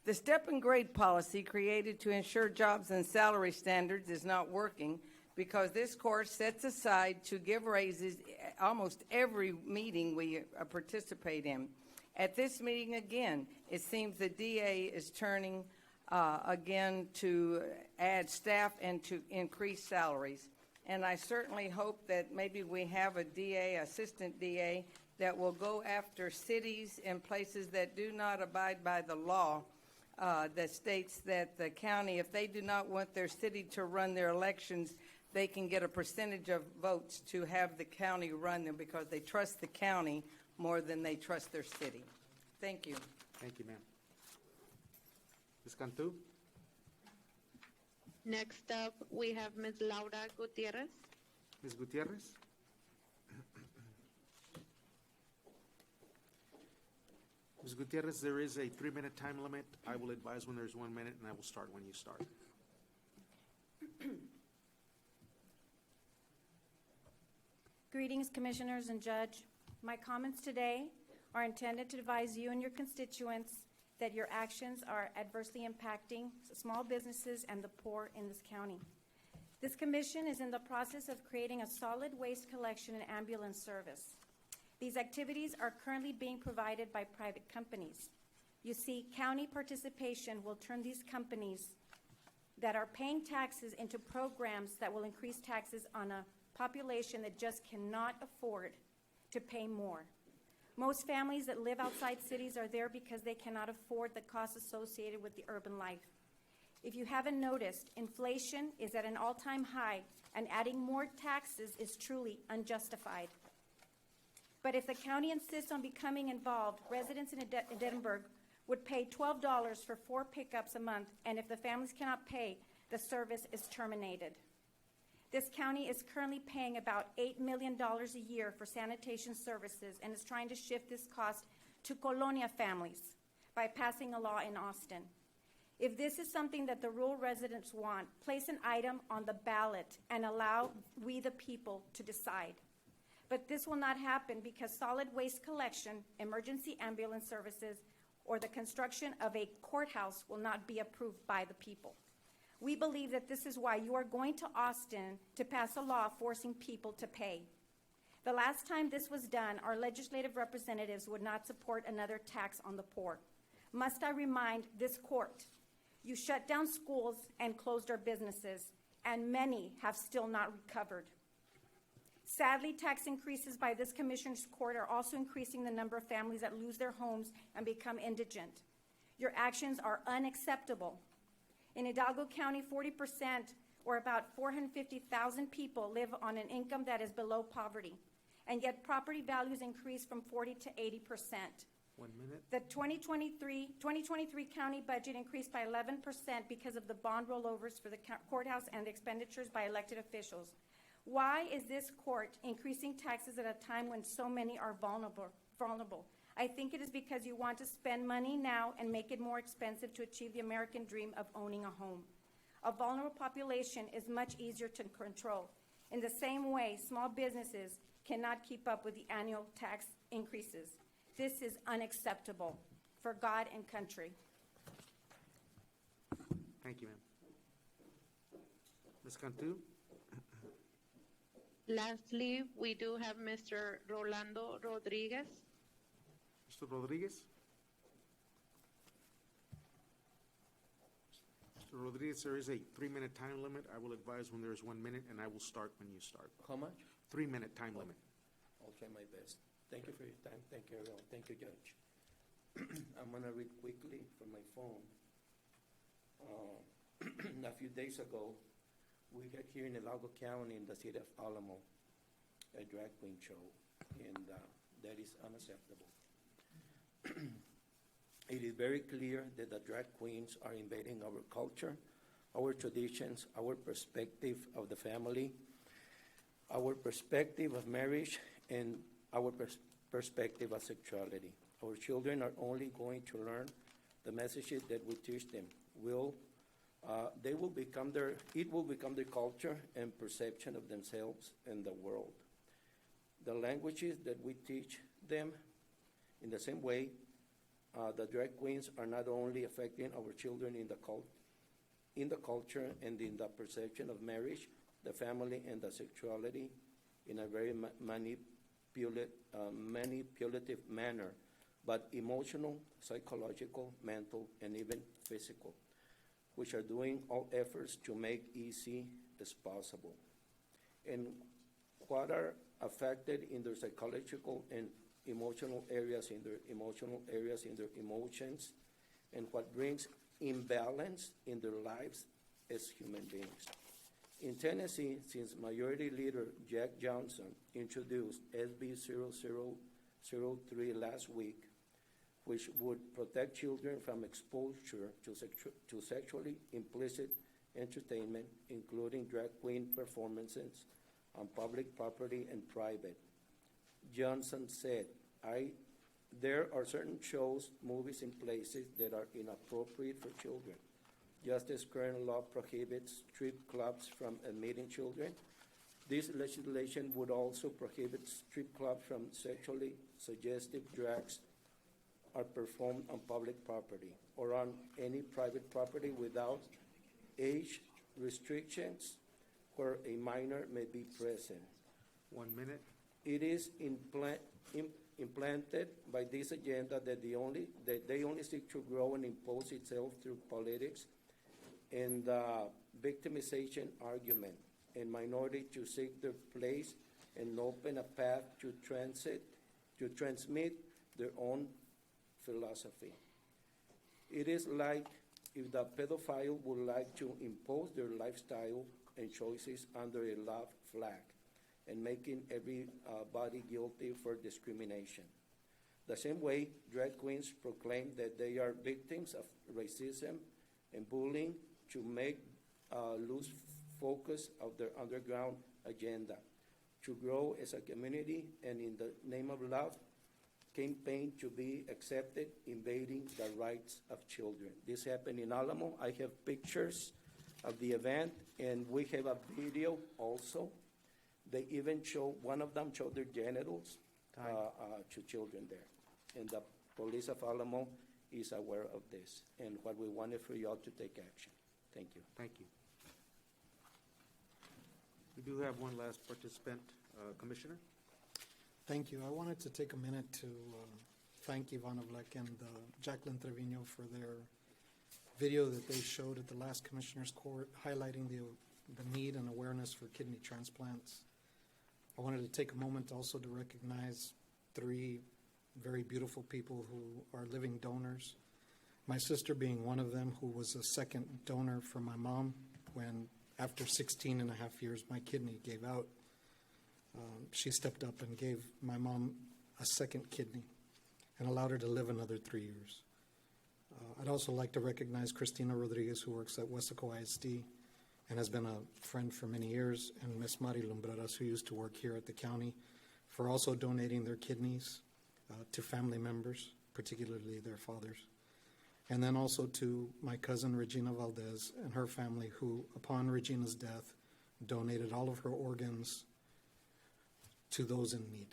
The step and grade policy created to ensure jobs and salary standards is not working because this court sets aside to give raises almost every meeting we participate in. At this meeting again, it seems the DA is turning again to add staff and to increase salaries. And I certainly hope that maybe we have a DA, assistant DA, that will go after cities and places that do not abide by the law that states that the county, if they do not want their city to run their elections, they can get a percentage of votes to have the county run them because they trust the county more than they trust their city. Thank you. Thank you, ma'am. Ms. Cantu? Next up, we have Ms. Laura Gutierrez. Ms. Gutierrez? Ms. Gutierrez, there is a 3-minute time limit. I will advise when there's 1 minute, and I will start when you start. Greetings, Commissioners and Judge. My comments today are intended to advise you and your constituents that your actions are adversely impacting small businesses and the poor in this county. This commission is in the process of creating a solid waste collection and ambulance service. These activities are currently being provided by private companies. You see, county participation will turn these companies that are paying taxes into programs that will increase taxes on a population that just cannot afford to pay more. Most families that live outside cities are there because they cannot afford the costs associated with the urban life. If you haven't noticed, inflation is at an all-time high, and adding more taxes is truly unjustified. But if the county insists on becoming involved, residents in Edinburgh would pay $12 for 4 pickups a month, and if the families cannot pay, the service is terminated. This county is currently paying about $8 million a year for sanitation services and is trying to shift this cost to Colonia families by passing a law in Austin. If this is something that the rural residents want, place an item on the ballot and allow we the people to decide. But this will not happen because solid waste collection, emergency ambulance services, or the construction of a courthouse will not be approved by the people. We believe that this is why you are going to Austin to pass a law forcing people to pay. The last time this was done, our legislative representatives would not support another tax on the poor. Must I remind this court, you shut down schools and closed our businesses, and many have still not recovered. Sadly, tax increases by this commissioner's court are also increasing the number of families that lose their homes and become indigent. Your actions are unacceptable. In Hidalgo County, 40%, or about 450,000 people, live on an income that is below poverty, and yet property values increase from 40 to 80%. 1 minute. The 2023 county budget increased by 11% because of the bond rollovers for the courthouse and the expenditures by elected officials. Why is this court increasing taxes at a time when so many are vulnerable? I think it is because you want to spend money now and make it more expensive to achieve the American dream of owning a home. A vulnerable population is much easier to control. In the same way, small businesses cannot keep up with the annual tax increases. This is unacceptable for God and country. Thank you, ma'am. Ms. Cantu? Lastly, we do have Mr. Rolando Rodriguez. Mr. Rodriguez? Mr. Rodriguez, there is a 3-minute time limit. I will advise when there is 1 minute, and I will start when you start. How much? 3-minute time limit. I'll try my best. Thank you for your time. Thank you, everyone. Thank you, Judge. I'm going to read quickly from my phone. A few days ago, we had here in Hidalgo County in the city of Alamo a drag queen show, and that is unacceptable. It is very clear that the drag queens are invading our culture, our traditions, our perspective of the family, our perspective of marriage, and our perspective of sexuality. Our children are only going to learn the messages that we teach them. It will become their culture and perception of themselves and the world. The languages that we teach them, in the same way, the drag queens are not only affecting our children in the culture and in the perception of marriage, the family, and the sexuality in a very manipulative manner, but emotional, psychological, mental, and even physical, which are doing all efforts to make easy as possible. And what are affected in their psychological and emotional areas, in their emotions, and what brings imbalance in their lives as human beings. In Tennessee, since Majority Leader Jack Johnson introduced SB 0003 last week, which would protect children from exposure to sexually implicit entertainment, including drag queen performances on public property and private. Johnson said, there are certain shows, movies, and places that are inappropriate for children. Just as current law prohibits strip clubs from admitting children, this legislation would also prohibit strip clubs from sexually suggestive drags are performed on public property or on any private property without age restrictions where a minor may be present. 1 minute. It is implanted by this agenda that they only seek to grow and impose itself through politics and the victimization argument, and minority to seek their place and open a path to transmit their own philosophy. It is like if the pedophile would like to impose their lifestyle and choices under a love flag, and making everybody guilty for discrimination. The same way, drag queens proclaim that they are victims of racism and bullying to make lose focus of their underground agenda. To grow as a community and in the name of love, campaign to be accepted, invading the rights of children. This happened in Alamo. I have pictures of the event, and we have a video also. They even show, one of them showed their genitals to children there. And the police of Alamo is aware of this, and what we wanted for y'all to take action. Thank you. Thank you. We do have one last participant, Commissioner. Thank you. I wanted to take a minute to thank Ivana Vlek and Jacqueline Trevino for their video that they showed at the last Commissioner's Court, highlighting the need and awareness for kidney transplants. I wanted to take a moment also to recognize 3 very beautiful people who are living donors. My sister being one of them, who was a second donor for my mom when, after 16 and a half years, my kidney gave out. She stepped up and gave my mom a second kidney and allowed her to live another 3 years. I'd also like to recognize Christina Rodriguez, who works at Wesco ISD and has been a friend for many years, and Miss Mari Lumbreras, who used to work here at the county, for also donating their kidneys to family members, particularly their fathers. And then also to my cousin Regina Valdez and her family, who, upon Regina's death, donated all of her organs to those in need.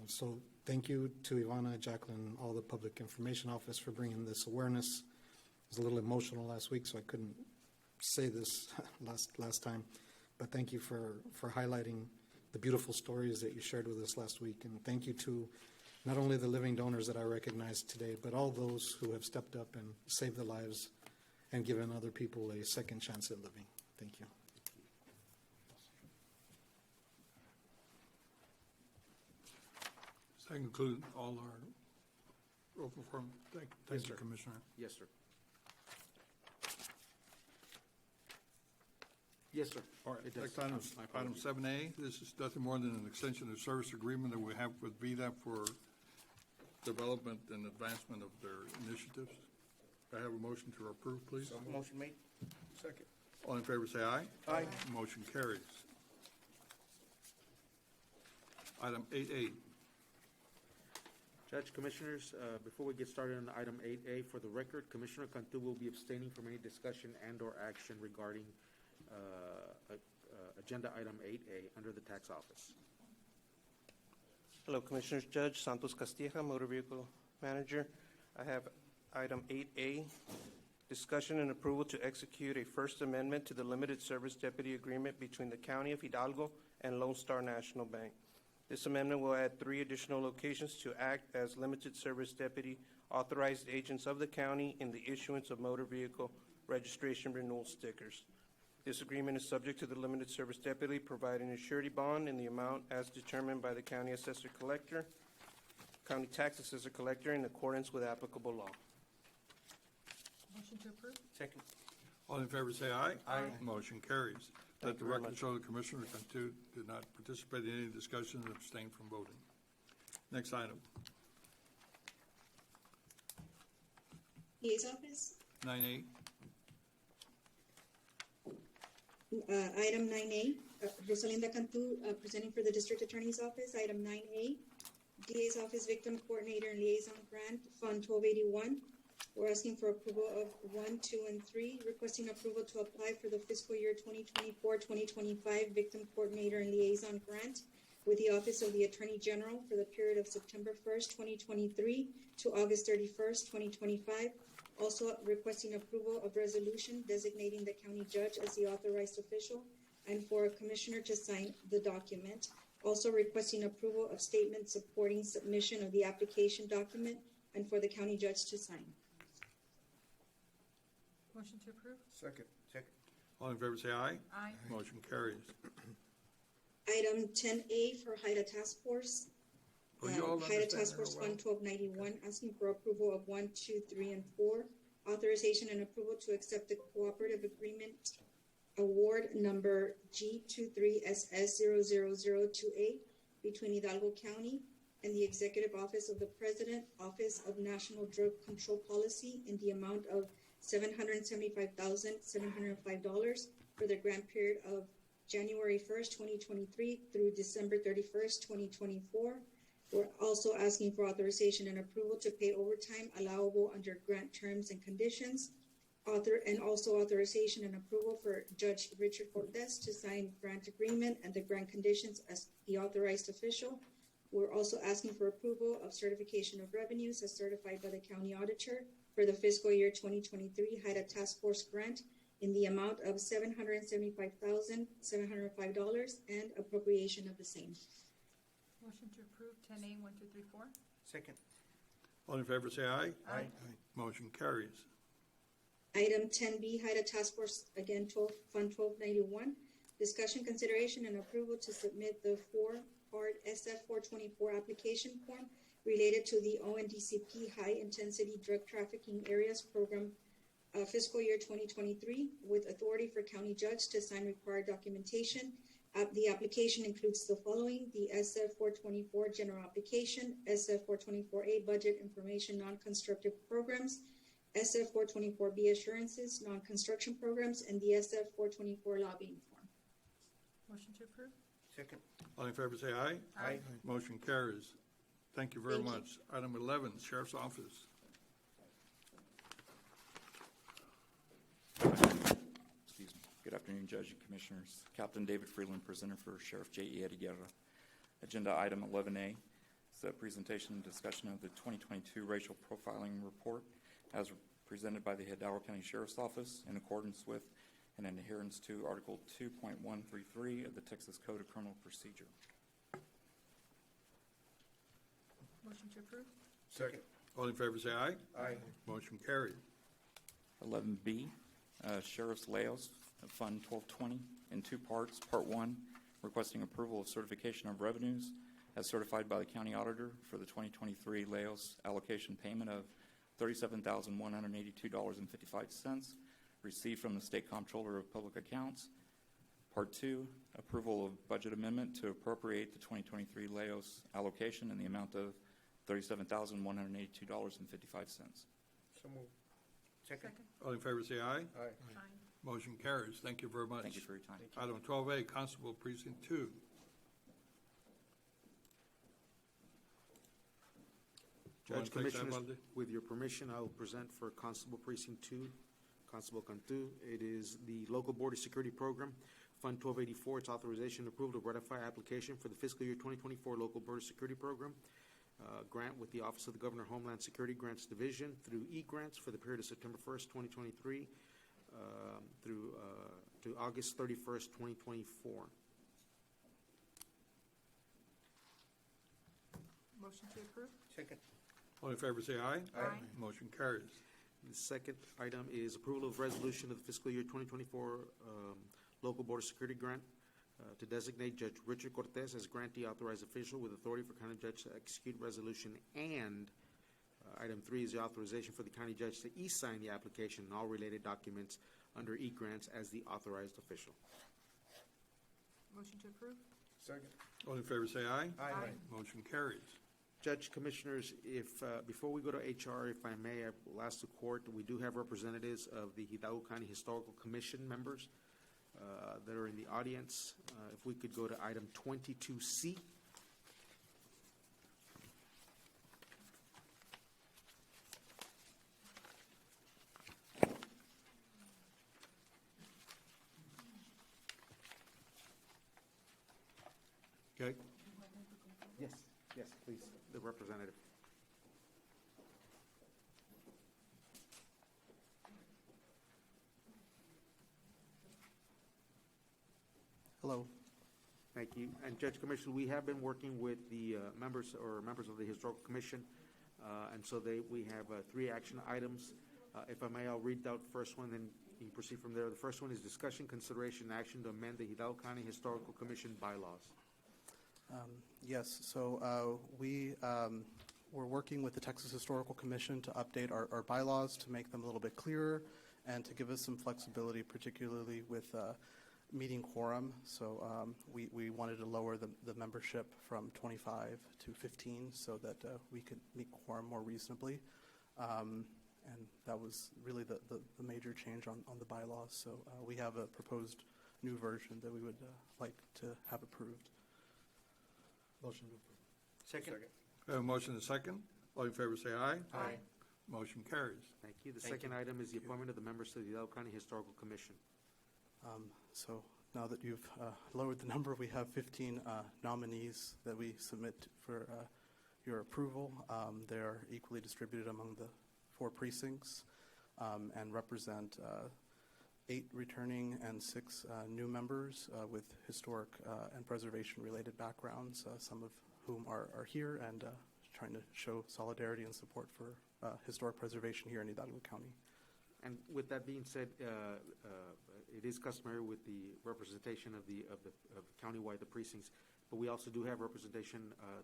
So thank you to Ivana, Jacqueline, all the Public Information Office for bringing this awareness. I was a little emotional last week, so I couldn't say this last time. But thank you for highlighting the beautiful stories that you shared with us last week. And thank you to not only the living donors that I recognize today, but all those who have stepped up and saved the lives and given other people a second chance at living. Thank you. Does that conclude all our open forum? Thank Yes, you, sir. Commissioner. Yes, sir. Yes, sir. All right, It does. next item, My item apologies. 7A. This is nothing more than an extension of service agreement that we have with VDOT for development and advancement of their initiatives. I have a motion to approve, please. Motion made. Second. All in favor, say aye. Aye. Motion carries. Item 8A. Judge, Commissioners, before we get started on item 8A, for the record, Commissioner Cantu will be abstaining from any discussion and/or action regarding agenda item 8A under the tax office. Hello, Commissioners. Judge Santos Castilla, Motor Vehicle Manager. I have item 8A, discussion and approval to execute a First Amendment to the Limited Service Deputy Agreement between the County of Hidalgo and Lone Star National Bank. This amendment will add 3 additional locations to act as limited service deputy authorized agents of the county in the issuance of motor vehicle registration renewal stickers. This agreement is subject to the limited service deputy providing a surety bond in the amount as determined by the county assessor collector, county tax assessor collector, in accordance with applicable law. Motion to approve? Second. All in favor, say aye. Aye. Motion carries. Let Thank the you very record much. show the Commissioner Cantu did not participate in any discussion and abstained from voting. Next item, DA's office. 9A. Item 9A, Rosalinda Cantu, presenting for the District Attorney's Office. Item 9A, DA's Office Victim Coordinator and Liaison Grant, Fund 1281. We're asking for approval of 1, 2, and 3, requesting approval to apply for the fiscal year 2024-2025 Victim Coordinator and Liaison Grant with the Office of the Attorney General for the period of September 1st, 2023 to August 31st, 2025. Also requesting approval of resolution designating the county judge as the authorized official and for a commissioner to sign the document. Also requesting approval of statement supporting submission of the application document and for the county judge to sign. Motion to approve? Second. Second. All in favor, say aye. Aye. Motion carries. Item 10A for HIDA Task Force. Will you all HIDA understand Task her Force well? Fund 1291, asking for approval of 1, 2, 3, and 4. Authorization and approval to accept the cooperative agreement award number G23SS00028 between Hidalgo County and the Executive Office of the President, Office of National Drug Control Policy in the amount of $775,705 for the grant period of January 1st, 2023 through December 31st, 2024. We're also asking for authorization and approval to pay overtime allowable under grant terms and conditions. Also authorization and approval for Judge Richard Cortez to sign grant agreement and the grant conditions as the authorized official. We're also asking for approval of certification of revenues as certified by the county auditor for the fiscal year 2023 HIDA Task Force grant in the amount of $775,705 and appropriation of the same. Motion to approve 10A 1, 2, 3, 4. Second. All in favor, say aye. Aye. Motion carries. Item 10B, HIDA Task Force, again, Fund 1291. Discussion, consideration, and approval to submit the four-part SF 424 application form related to the ONDCP High Intensity Drug Trafficking Areas Program fiscal year 2023 with authority for county judge to sign required documentation. The application includes the following: the SF 424 general application, SF 424A budget information non-constructive programs, SF 424B assurances non-construction programs, and the SF 424 lobbying form. Motion to approve. Second. All in favor, say aye. Aye. Motion carries. Thank you very Thank you. much. Item 11, Sheriff's Office. Excuse me. Good afternoon, Judge and Commissioners. Captain David Freeland, presenter for Sheriff J.E. Eddie Guerra. Agenda item 11A is a presentation and discussion of the 2022 racial profiling report as presented by the Hidalgo County Sheriff's Office in accordance with and in adherence to Article 2.133 of the Texas Code of Criminal Procedure. Motion to approve. Second. All in favor, say aye. Aye. Motion carried. 11B, Sheriff's Laos, Fund 1220, in two parts. Part 1, requesting approval of certification of revenues as certified by the county auditor for the 2023 Laos allocation payment of $37,182.55 received from the State Comptroller of Public Accounts. Part 2, approval of budget amendment to appropriate the 2023 Laos allocation in the amount of $37,182.55. So moved. Second. All in favor, say aye. Aye. Aye. Motion carries. Thank you very much. Thank you for your time. Item 12A, Constable Precinct 2. You wanna Judge, take that, Commissioners, Valde? with your permission, I will present for Constable Precinct 2, Constable Cantu. It is the Local Border Security Program, Fund 1284. It's authorization and approval to ratify application for the fiscal year 2024 Local Border Security Program. Grant with the Office of the Governor Homeland Security Grants Division through eGrants for the period of September 1st, 2023 through to August 31st, 2024. Motion to approve. Second. All in favor, say aye. Aye. Motion carries. The second item is approval of resolution of the fiscal year 2024 Local Border Security Grant to designate Judge Richard Cortez as grantee authorized official with authority for county judge to execute resolution. And item 3 is the authorization for the county judge to e-sign the application and all related documents under e-grants as the authorized official. Motion to approve. Second. All in favor, say aye. Aye. Motion carries. Judge, Commissioners, if before we go to HR, if I may, I will ask the court, we do have representatives of the Hidalgo County Historical Commission members that are in the audience. If we could go to item 22C. Okay. Yes, yes, please, the representative. Hello. Thank you. And Judge Commissioner, we have been working with the members of the Historical Commission, and so we have 3 action items. If I may, I'll read out the first one, then you can proceed from there. The first one is discussion, consideration, and action to amend the Hidalgo County Historical Commission bylaws. Yes, so we're working with the Texas Historical Commission to update our bylaws to make them a little bit clearer and to give us some flexibility, particularly with meeting quorum. So we wanted to lower the membership from 25 to 15 so that we could meet quorum more reasonably. And that was really the major change on the bylaws. So we have a proposed new version that we would like to have approved. Motion to approve. Second. We have a motion and a second. All in favor say aye. Aye. Motion carries. Thank you. The Thank second item is the appointment of the members to the Hidalgo County Historical Commission. So now that you've lowered the number, we have 15 nominees that we submit for your approval. They're equally distributed among the 4 precincts and represent 8 returning and 6 new members with historic and preservation-related backgrounds, some of whom are here and trying to show solidarity and support for historic preservation here in Hidalgo County. And with that being said, it is customary with the representation of countywide, the precincts, but we also do have representation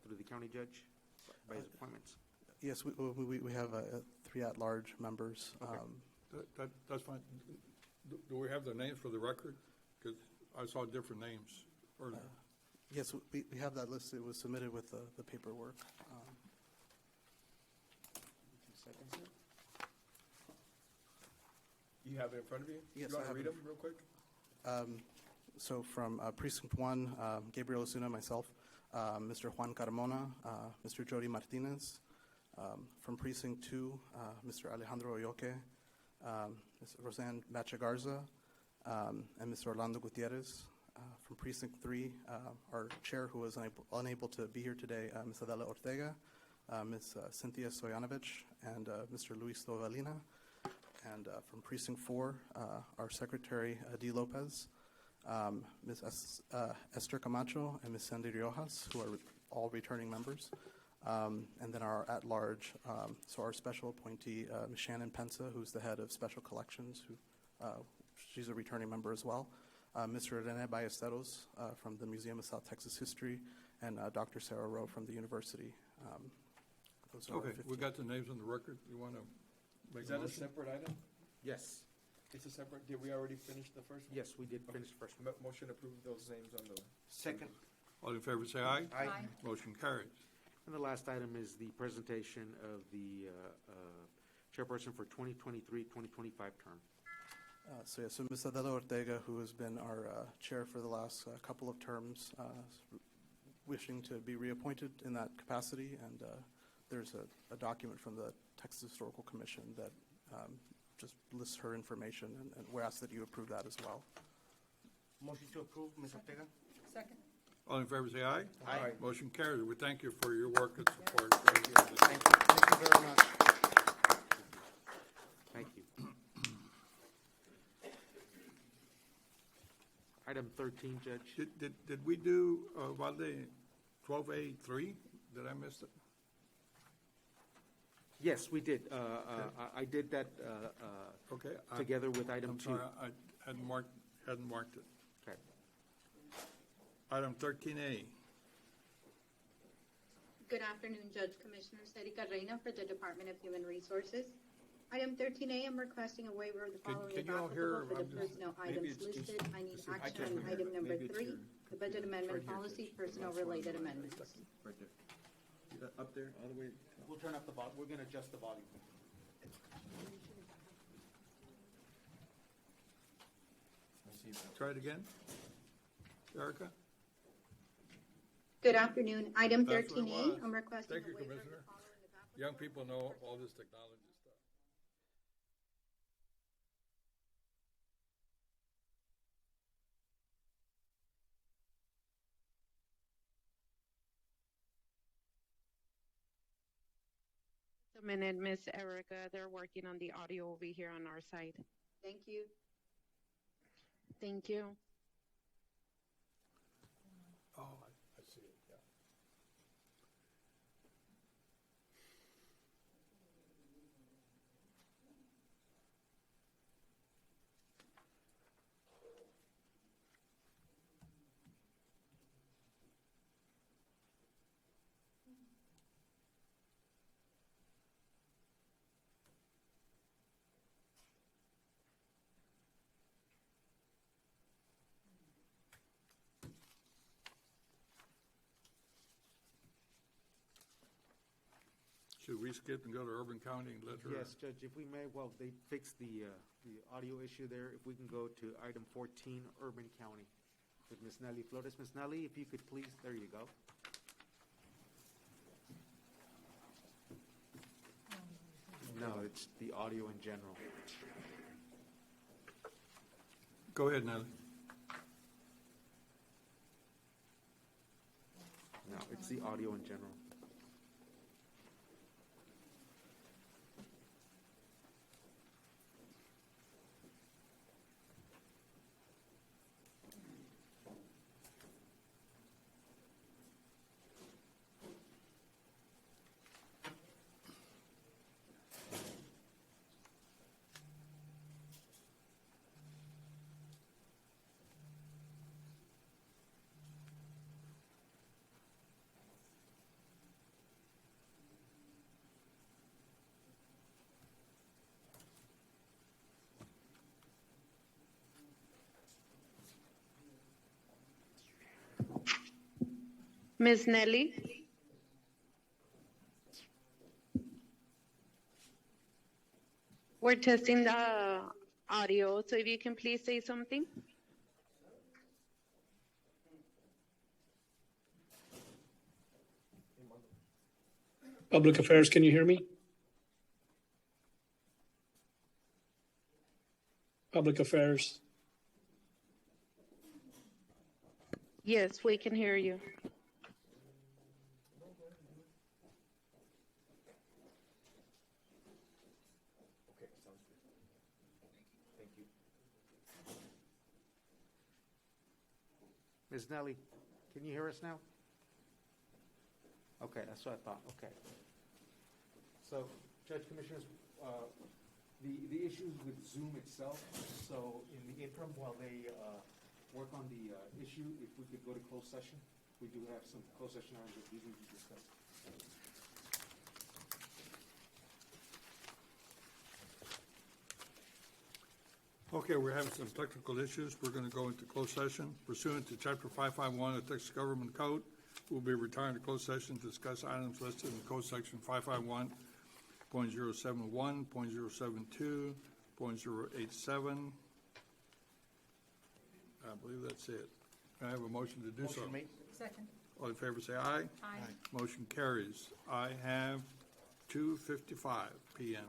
through the county judge by his appointments. Yes, we have 3 at-large members. That's fine. Do we have the names for the record? Because I saw different names earlier. Yes, we have that listed. It was submitted with the paperwork. You have it in front of you? Yes, You I want to have read it. them real quick? So from Precinct 1, Gabriel Osuna, myself, Mr. Juan Carmona, Mr. Jody Martinez. From Precinct 2, Mr. Alejandro Oyoque, Ms. Roseanne Bachagarza, and Mr. Orlando Gutierrez. From Precinct 3, our chair, who was unable to be here today, Ms. Adela Ortega, Ms. Cynthia Stoyanovich, and Mr. Luis Dovalina. And from Precinct 4, our secretary, Adi Lopez, Ms. Esther Camacho, and Ms. Sandy Riojas, who are all returning members. And then our at-large, so our special appointee, Ms. Shannon Pensa, who's the head of special collections, she's a returning member as well. Mr. Rene Ballesteros from the Museum of South Texas History, and Dr. Sarah Rowe from the university. Those are our Okay, 15. we got the names on the record. You want to make Is a that a motion? separate item? Yes. It's a separate, did we already finish the first one? Yes, we did finish the first one. Motion to approve those names on the. Second. All in favor say aye. Aye. Motion carries. And the last item is the presentation of the chairperson for 2023-2025 term. So Ms. Adela Ortega, who has been our chair for the last couple of terms, wishing to be reappointed in that capacity, and there's a document from the Texas Historical Commission that just lists her information, and we're asked that you approve that as well. Motion to approve, Ms. Ortega. Second. All in favor say aye. Aye. Motion carries. We thank you for your work and support. Thank you very much. Thank you. Item 13, Judge. Did we do Valde 12A3? Did I miss it? Yes, we did. I did that Okay. together with item I'm 2. sorry, I hadn't marked it. Okay. Item 13A. Good afternoon, Judge Commissioners. Erika Reina for the Department of Human Resources. Item 13A, I'm requesting a waiver of the following can if you all hear? applicable for the I'm just- personnel maybe items it's just- listed. I need I action can't on hear. item number Maybe it's 3, your- the budget amendment right here, policy, Judge. personnel-related amendments. Right there. Up there, all the way. We'll turn up the volume. We're going to adjust the volume. Try it again. Erica? Good afternoon. Item That's what it 13A, was. I'm requesting Thank a you, waiver of the Commissioner. following if applicable. Young people know all this technology stuff. A minute, Miss Erica. They're working on the audio over here on our side. Thank you. Thank you. Oh, I see it, yeah. to reskip and go to Urban County and let her? Yes, Judge, if we may, well, they fixed the audio issue there. If we can go to item 14, Urban County, with Ms. Nelly Flores. Ms. Nelly, if you could please, there you go. No, it's the audio in general. Go ahead, Nelly. No, it's the audio in general. Ms. Nelly? We're testing the audio, so if you can please say something. Public Affairs, can you hear me? Public Affairs. Yes, we can hear you. Ms. Nelly, can you hear us now? Okay, that's what I thought, okay. So, Judge Commissioners, the issues with Zoom itself, so in the interim, while they work on the issue, if we could go to closed session, we do have some closed session items that we need to discuss. Okay, we're having some technical issues. We're going to go into closed session pursuant to Chapter 551 of the Texas Government Code. We'll be retiring to closed session to discuss items listed in Code Section 551.071, .072, .087. I believe that's it. Can I have a motion to do so? Motion made. Second. All in favor, say aye. Aye. Motion carries. I have 2:55 p.m.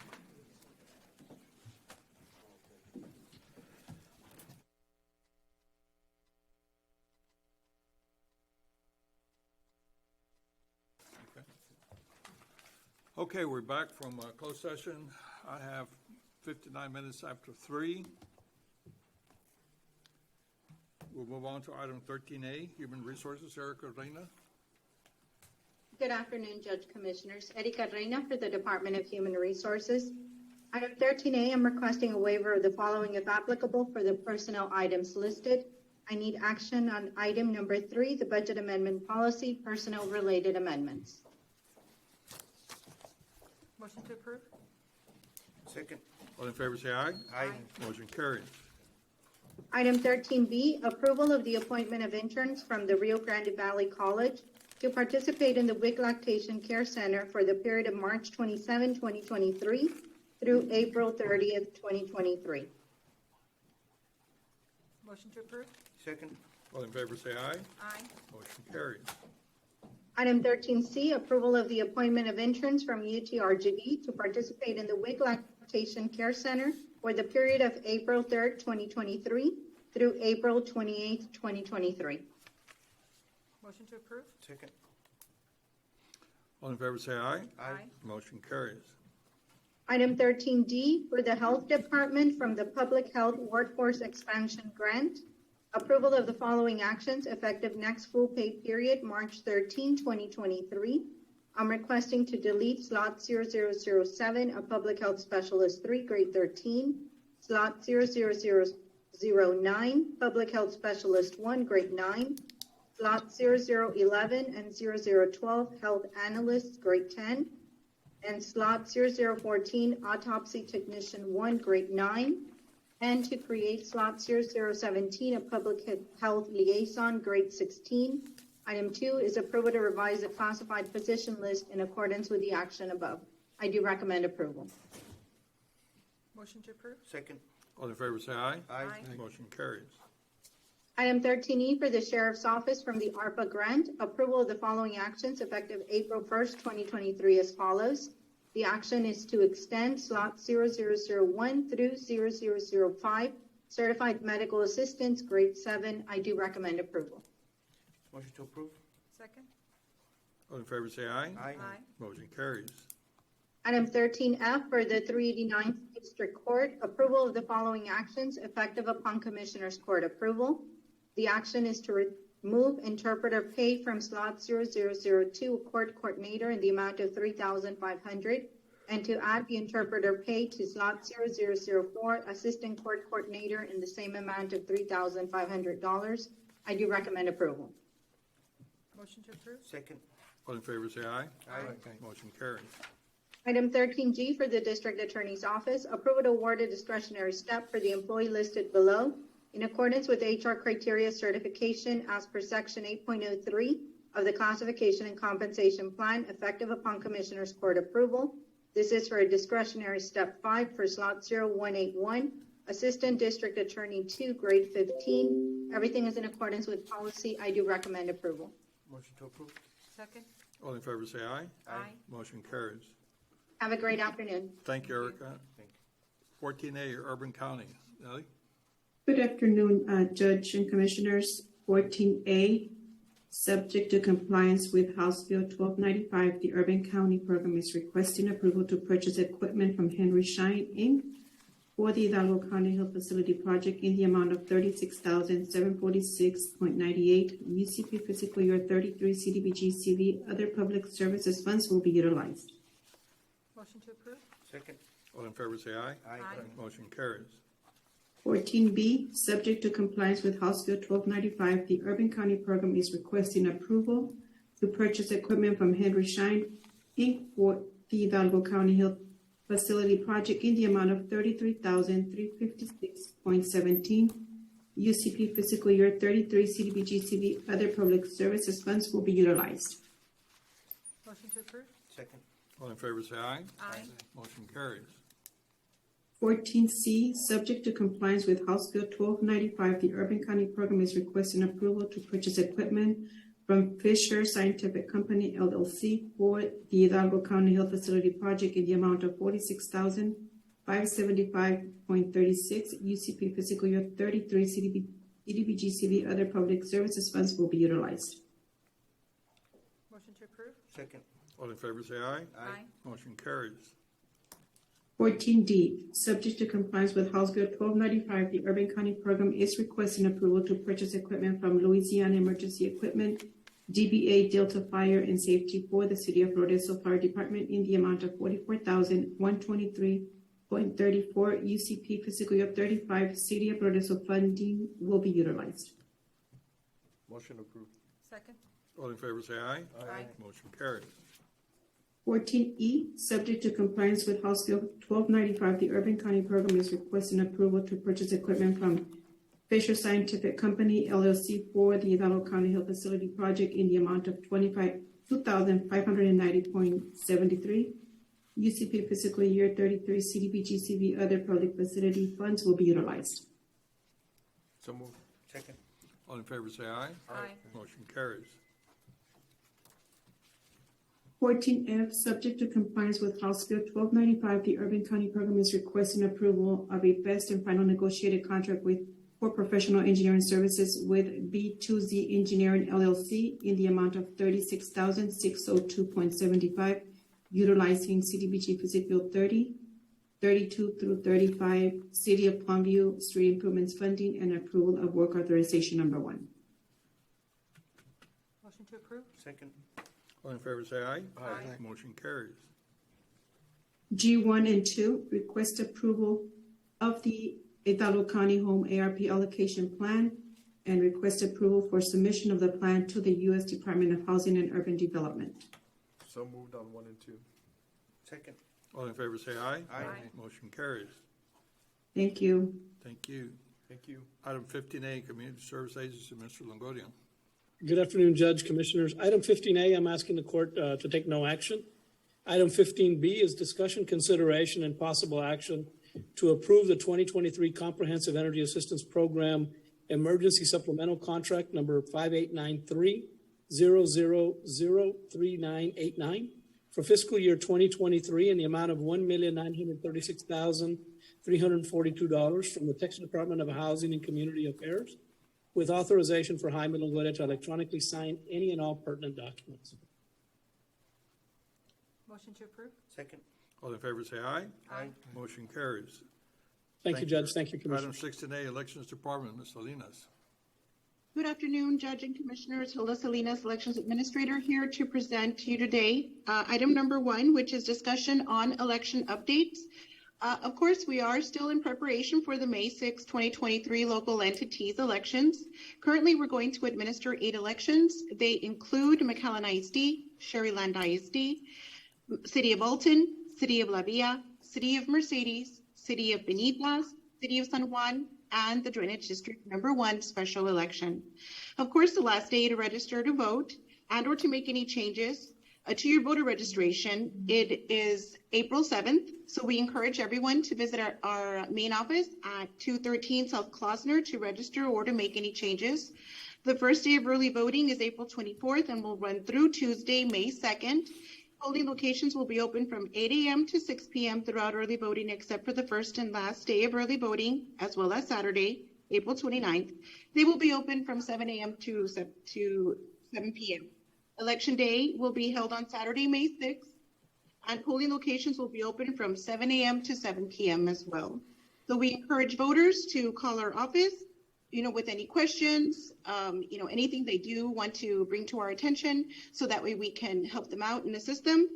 Okay, we're back from closed session. I have 59 minutes after 3. We'll move on to item 13A, Human Resources. Erica Reina. Good afternoon, Judge Commissioners. Erika Reina for the Department of Human Resources. Item 13A, I'm requesting a waiver of the following if applicable for the personnel items listed. I need action on item number 3, the budget amendment policy, personnel-related amendments. Motion to approve? Second. All in favor, say aye. Aye. Motion carries. Item 13B, approval of the appointment of interns from the Rio Grande Valley College to participate in the WIC Lactation Care Center for the period of March 27, 2023 through April 30th, 2023. Motion to approve? Second. All in favor, say aye. Aye. Motion carries. Item 13C, approval of the appointment of interns from UTRGV to participate in the WIC Lactation Care Center for the period of April 3rd, 2023 through April 28th, 2023. Motion to approve? Second. All in favor, say aye. Aye. Motion carries. Item 13D for the Health Department from the Public Health Workforce Expansion Grant. Approval of the following actions effective next full pay period, March 13, 2023. I'm requesting to delete slot 0007 of Public Health Specialist 3, grade 13, slot 00009, Public Health Specialist 1, grade 9, slot 0011 and 0012, Health Analyst, grade 10, and slot 0014, Autopsy Technician 1, grade 9, and to create slot 0017 of Public Health Liaison, grade 16. Item 2 is approval to revise the classified position list in accordance with the action above. I do recommend approval. Motion to approve? Second. All in favor say aye. Aye. Motion carries. Item 13E for the Sheriff's Office from the ARPA grant, approval of the following actions effective April 1st, 2023 as follows. The action is to extend slot 0001 through 0005, certified medical assistants, grade 7. I do recommend approval. Motion to approve. Second? All in favor say aye. Aye. Aye. Motion carries. Item 13F for the 389th District Court, approval of the following actions effective upon Commissioner's Court approval. The action is to remove interpreter pay from slot 0002, court coordinator, in the amount of $3,500, and to add the interpreter pay to slot 0004, assistant court coordinator, in the same amount of $3,500. I do recommend approval. Motion to approve? Second. All in favor say aye. Aye. Motion carries. Item 13G for the District Attorney's Office, approval to award a discretionary step for the employee listed below in accordance with HR criteria certification as per Section 8.03 of the Classification and Compensation Plan effective upon Commissioner's Court approval. This is for a discretionary step 5 for slot 0181, Assistant District Attorney 2, grade 15. Everything is in accordance with policy. I do recommend approval. Motion to approve. Second? All in favor say aye. Aye. Motion carries. Have a great afternoon. Thank you, Erica. 14A, Urban County. Nellie? Good afternoon, Judge and Commissioners. 14A, subject to compliance with House Bill 1295, the Urban County Program is requesting approval to purchase equipment from Henry Schein, Inc. for the Hidalgo County Health Facility Project in the amount of $36,746.98. UCP fiscal year 33 CDBG CV other public services funds will be utilized. Motion to approve? Second. All in favor say aye. Aye. Motion carries. 14B, subject to compliance with House Bill 1295, the Urban County Program is requesting approval to purchase equipment from Henry Schein, Inc. for the Hidalgo County Health Facility Project in the amount of $33,356.17. UCP fiscal year 33 CDBG CV other public services funds will be utilized. Motion to approve? Second. All in favor say aye. Aye. Motion carries. 14C, subject to compliance with House Bill 1295, the Urban County Program is requesting approval to purchase equipment from Fisher Scientific Company, LLC, for the Hidalgo County Health Facility Project in the amount of $46,575.36. UCP fiscal year 33 CDBG CV other public services funds will be utilized. Motion to approve? Second. All in favor say aye. Aye. Motion carries. 14D, subject to compliance with House Bill 1295, the Urban County Program is requesting approval to purchase equipment from Louisiana Emergency Equipment, DBA Delta Fire and Safety for the City of Rodeso Fire Department in the amount of $44,123.34. UCP fiscal year 35 City of Rodeso funding will be utilized. Motion approved. Second? All in favor say aye. Aye. Motion carries. 14E, subject to compliance with House Bill 1295, the Urban County Program is requesting approval to purchase equipment from Fisher Scientific Company, LLC, for the Hidalgo County Health Facility Project in the amount of $2,590.73. UCP fiscal year 33 CDBG CV other public facility funds will be utilized. So moved. Second. All in favor say aye. Aye. Motion carries. 14F, subject to compliance with House Bill 1295, the Urban County Program is requesting approval of a best and final negotiated contract for professional engineering services with B2Z Engineering LLC in the amount of $36,602.75, utilizing CDBG Fiscal 30, 32 through 35, City of Palmview Street Improvements Funding, and approval of work authorization number 1. Motion to approve? Second. All in favor say aye. Aye. Motion carries. G1 and 2, request approval of the Hidalgo County Home ARP Allocation Plan and request approval for submission of the plan to the U.S. Department of Housing and Urban Development. So moved on 1 and 2. Second. All in favor say aye. Aye. Motion carries. Thank you. Thank you. Thank you. Item 15A, Community Service Agency, Mr. Longoria. Good afternoon, Judge, Commissioners. Item 15A, I'm asking the court to take no action. Item 15B is discussion, consideration, and possible action to approve the 2023 Comprehensive Energy Assistance Program Emergency Supplemental Contract Number 5893-00003989 for fiscal year 2023 in the amount of $1,936,342 from the Texas Department of Housing and Community Affairs, with authorization for Jaime Longoria to electronically sign any and all pertinent documents. Motion to approve? Second. All in favor say aye. Aye. Motion carries. Thank you, Judge. Thank you, Item Commissioner. 16A, Elections Department, Ms. Salinas. Good afternoon, Judge and Commissioners. Hilda Salinas, Elections Administrator, here to present to you today item number 1, which is discussion on election updates. Of course, we are still in preparation for the May 6, 2023 local entities elections. Currently, we're going to administer 8 elections. They include McAllen ISD, Sherryland ISD, City of Alton, City of La Villa, City of Mercedes, City of Benitez, City of San Juan, and the Drainage District number 1 special election. Of course, the last day to register to vote and or to make any changes to your voter registration, it is April 7th. So we encourage everyone to visit our main office at 213 South Klosner to register or to make any changes. The first day of early voting is April 24th and will run through Tuesday, May 2nd. Polling locations will be open from 8 a.m. to 6 p.m. throughout early voting, except for the first and last day of early voting, as well as Saturday, April 29th. They will be open from 7 a.m. to 7 p.m. Election day will be held on Saturday, May 6th, and polling locations will be open from 7 a.m. to 7 p.m. as well. So we encourage voters to call our office, with any questions, anything they do want to bring to our attention, so that way we can help them out and assist them,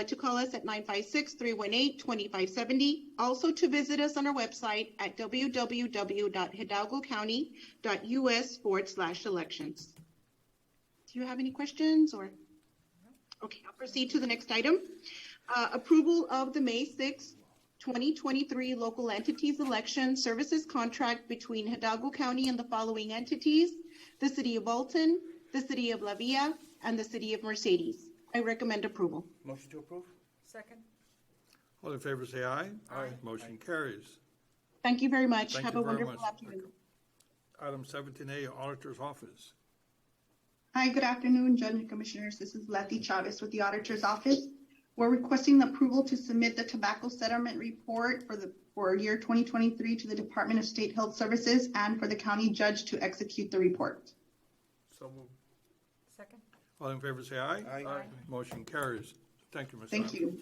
to call us at 956-318-2570. Also to visit us on our website at www.hidalgocounty.us/elections. Do you have any questions or? Okay, I'll proceed to the next item. Approval of the May 6th, 2023 local entities election services contract between Hidalgo County and the following entities: the City of Alton, the City of La Villa, and the City of Mercedes. I recommend approval. Motion to approve. Second. All in favor say aye. Aye. Motion carries. Thank you very much. Thank Have you a very wonderful much. afternoon. Item 17A, Auditor's Office. Hi, good afternoon, Judge and Commissioners. This is Letty Chavez with the Auditor's Office. We're requesting the approval to submit the tobacco settlement report for year 2023 to the Department of State Health Services and for the county judge to execute the report. So moved. Second. All in favor say aye. Aye. Motion carries. Thank you, Ms. Thank Allen. you.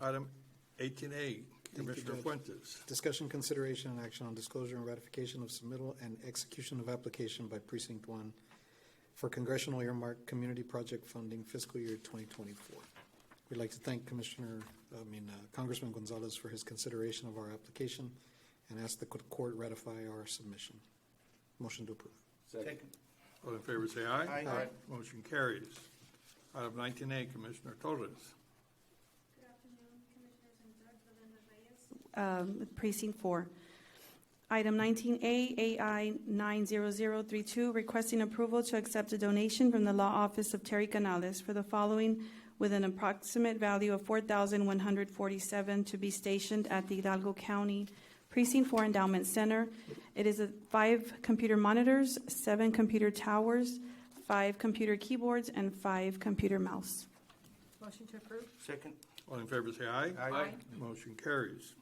Item 18A, Commissioner Judge. Fuentes. Discussion, consideration, and action on disclosure and ratification of submittal and execution of application by Precinct 1 for Congressional Earmark Community Project Funding fiscal year 2024. We'd like to thank Congressman Gonzalez for his consideration of our application and ask the court ratify our submission. Motion to approve. Second. All in favor say aye. Aye. Motion carries. Item 19A, Commissioner Torres. With Precinct 4. Item 19A, AI 90032, requesting approval to accept a donation from the Law Office of Terry Canales for the following, with an approximate value of $4,147 to be stationed at the Hidalgo County Precinct 4 Endowment Center. It is 5 computer monitors, 7 computer towers, 5 computer keyboards, and 5 computer mouse. Motion to approve? Second. All in favor say aye. Aye. Motion carries.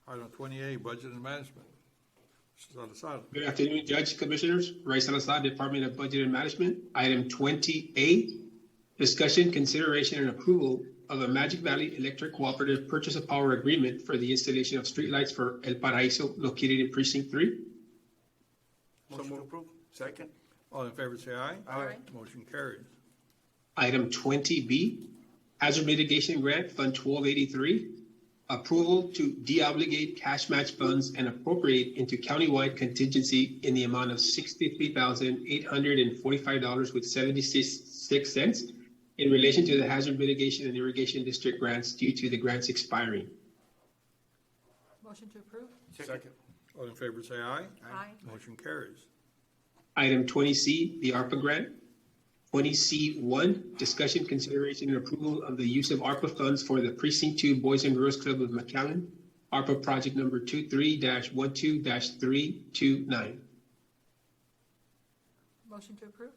Item 20A, Budget and Management. Mr. Salazar. Good afternoon, Judge, Commissioners. Ray Salazar, Department of Budget and Management. Item 20A, discussion, consideration, and approval of a Magic Valley Electric Cooperative Purchase of Power Agreement for the installation of streetlights for El Paraíso located in Precinct 3. Motion to approve. Second. All in favor say aye. Aye. Motion carries. Item 20B, Hazard Mitigation Grant Fund 1283, approval to deobligate cash match funds and appropriate into countywide contingency in the amount of $63,845.76 in relation to the Hazard Mitigation and Irrigation District grants due to the grants expiring. Motion to approve? Second. All in favor say aye. Aye. Motion carries. Item 20C, the ARPA grant, 20C1, discussion, consideration, and approval of the use of ARPA funds for the Precinct 2 Boys and Girls Club of McAllen, ARPA project number 23-12-329. Motion to approve?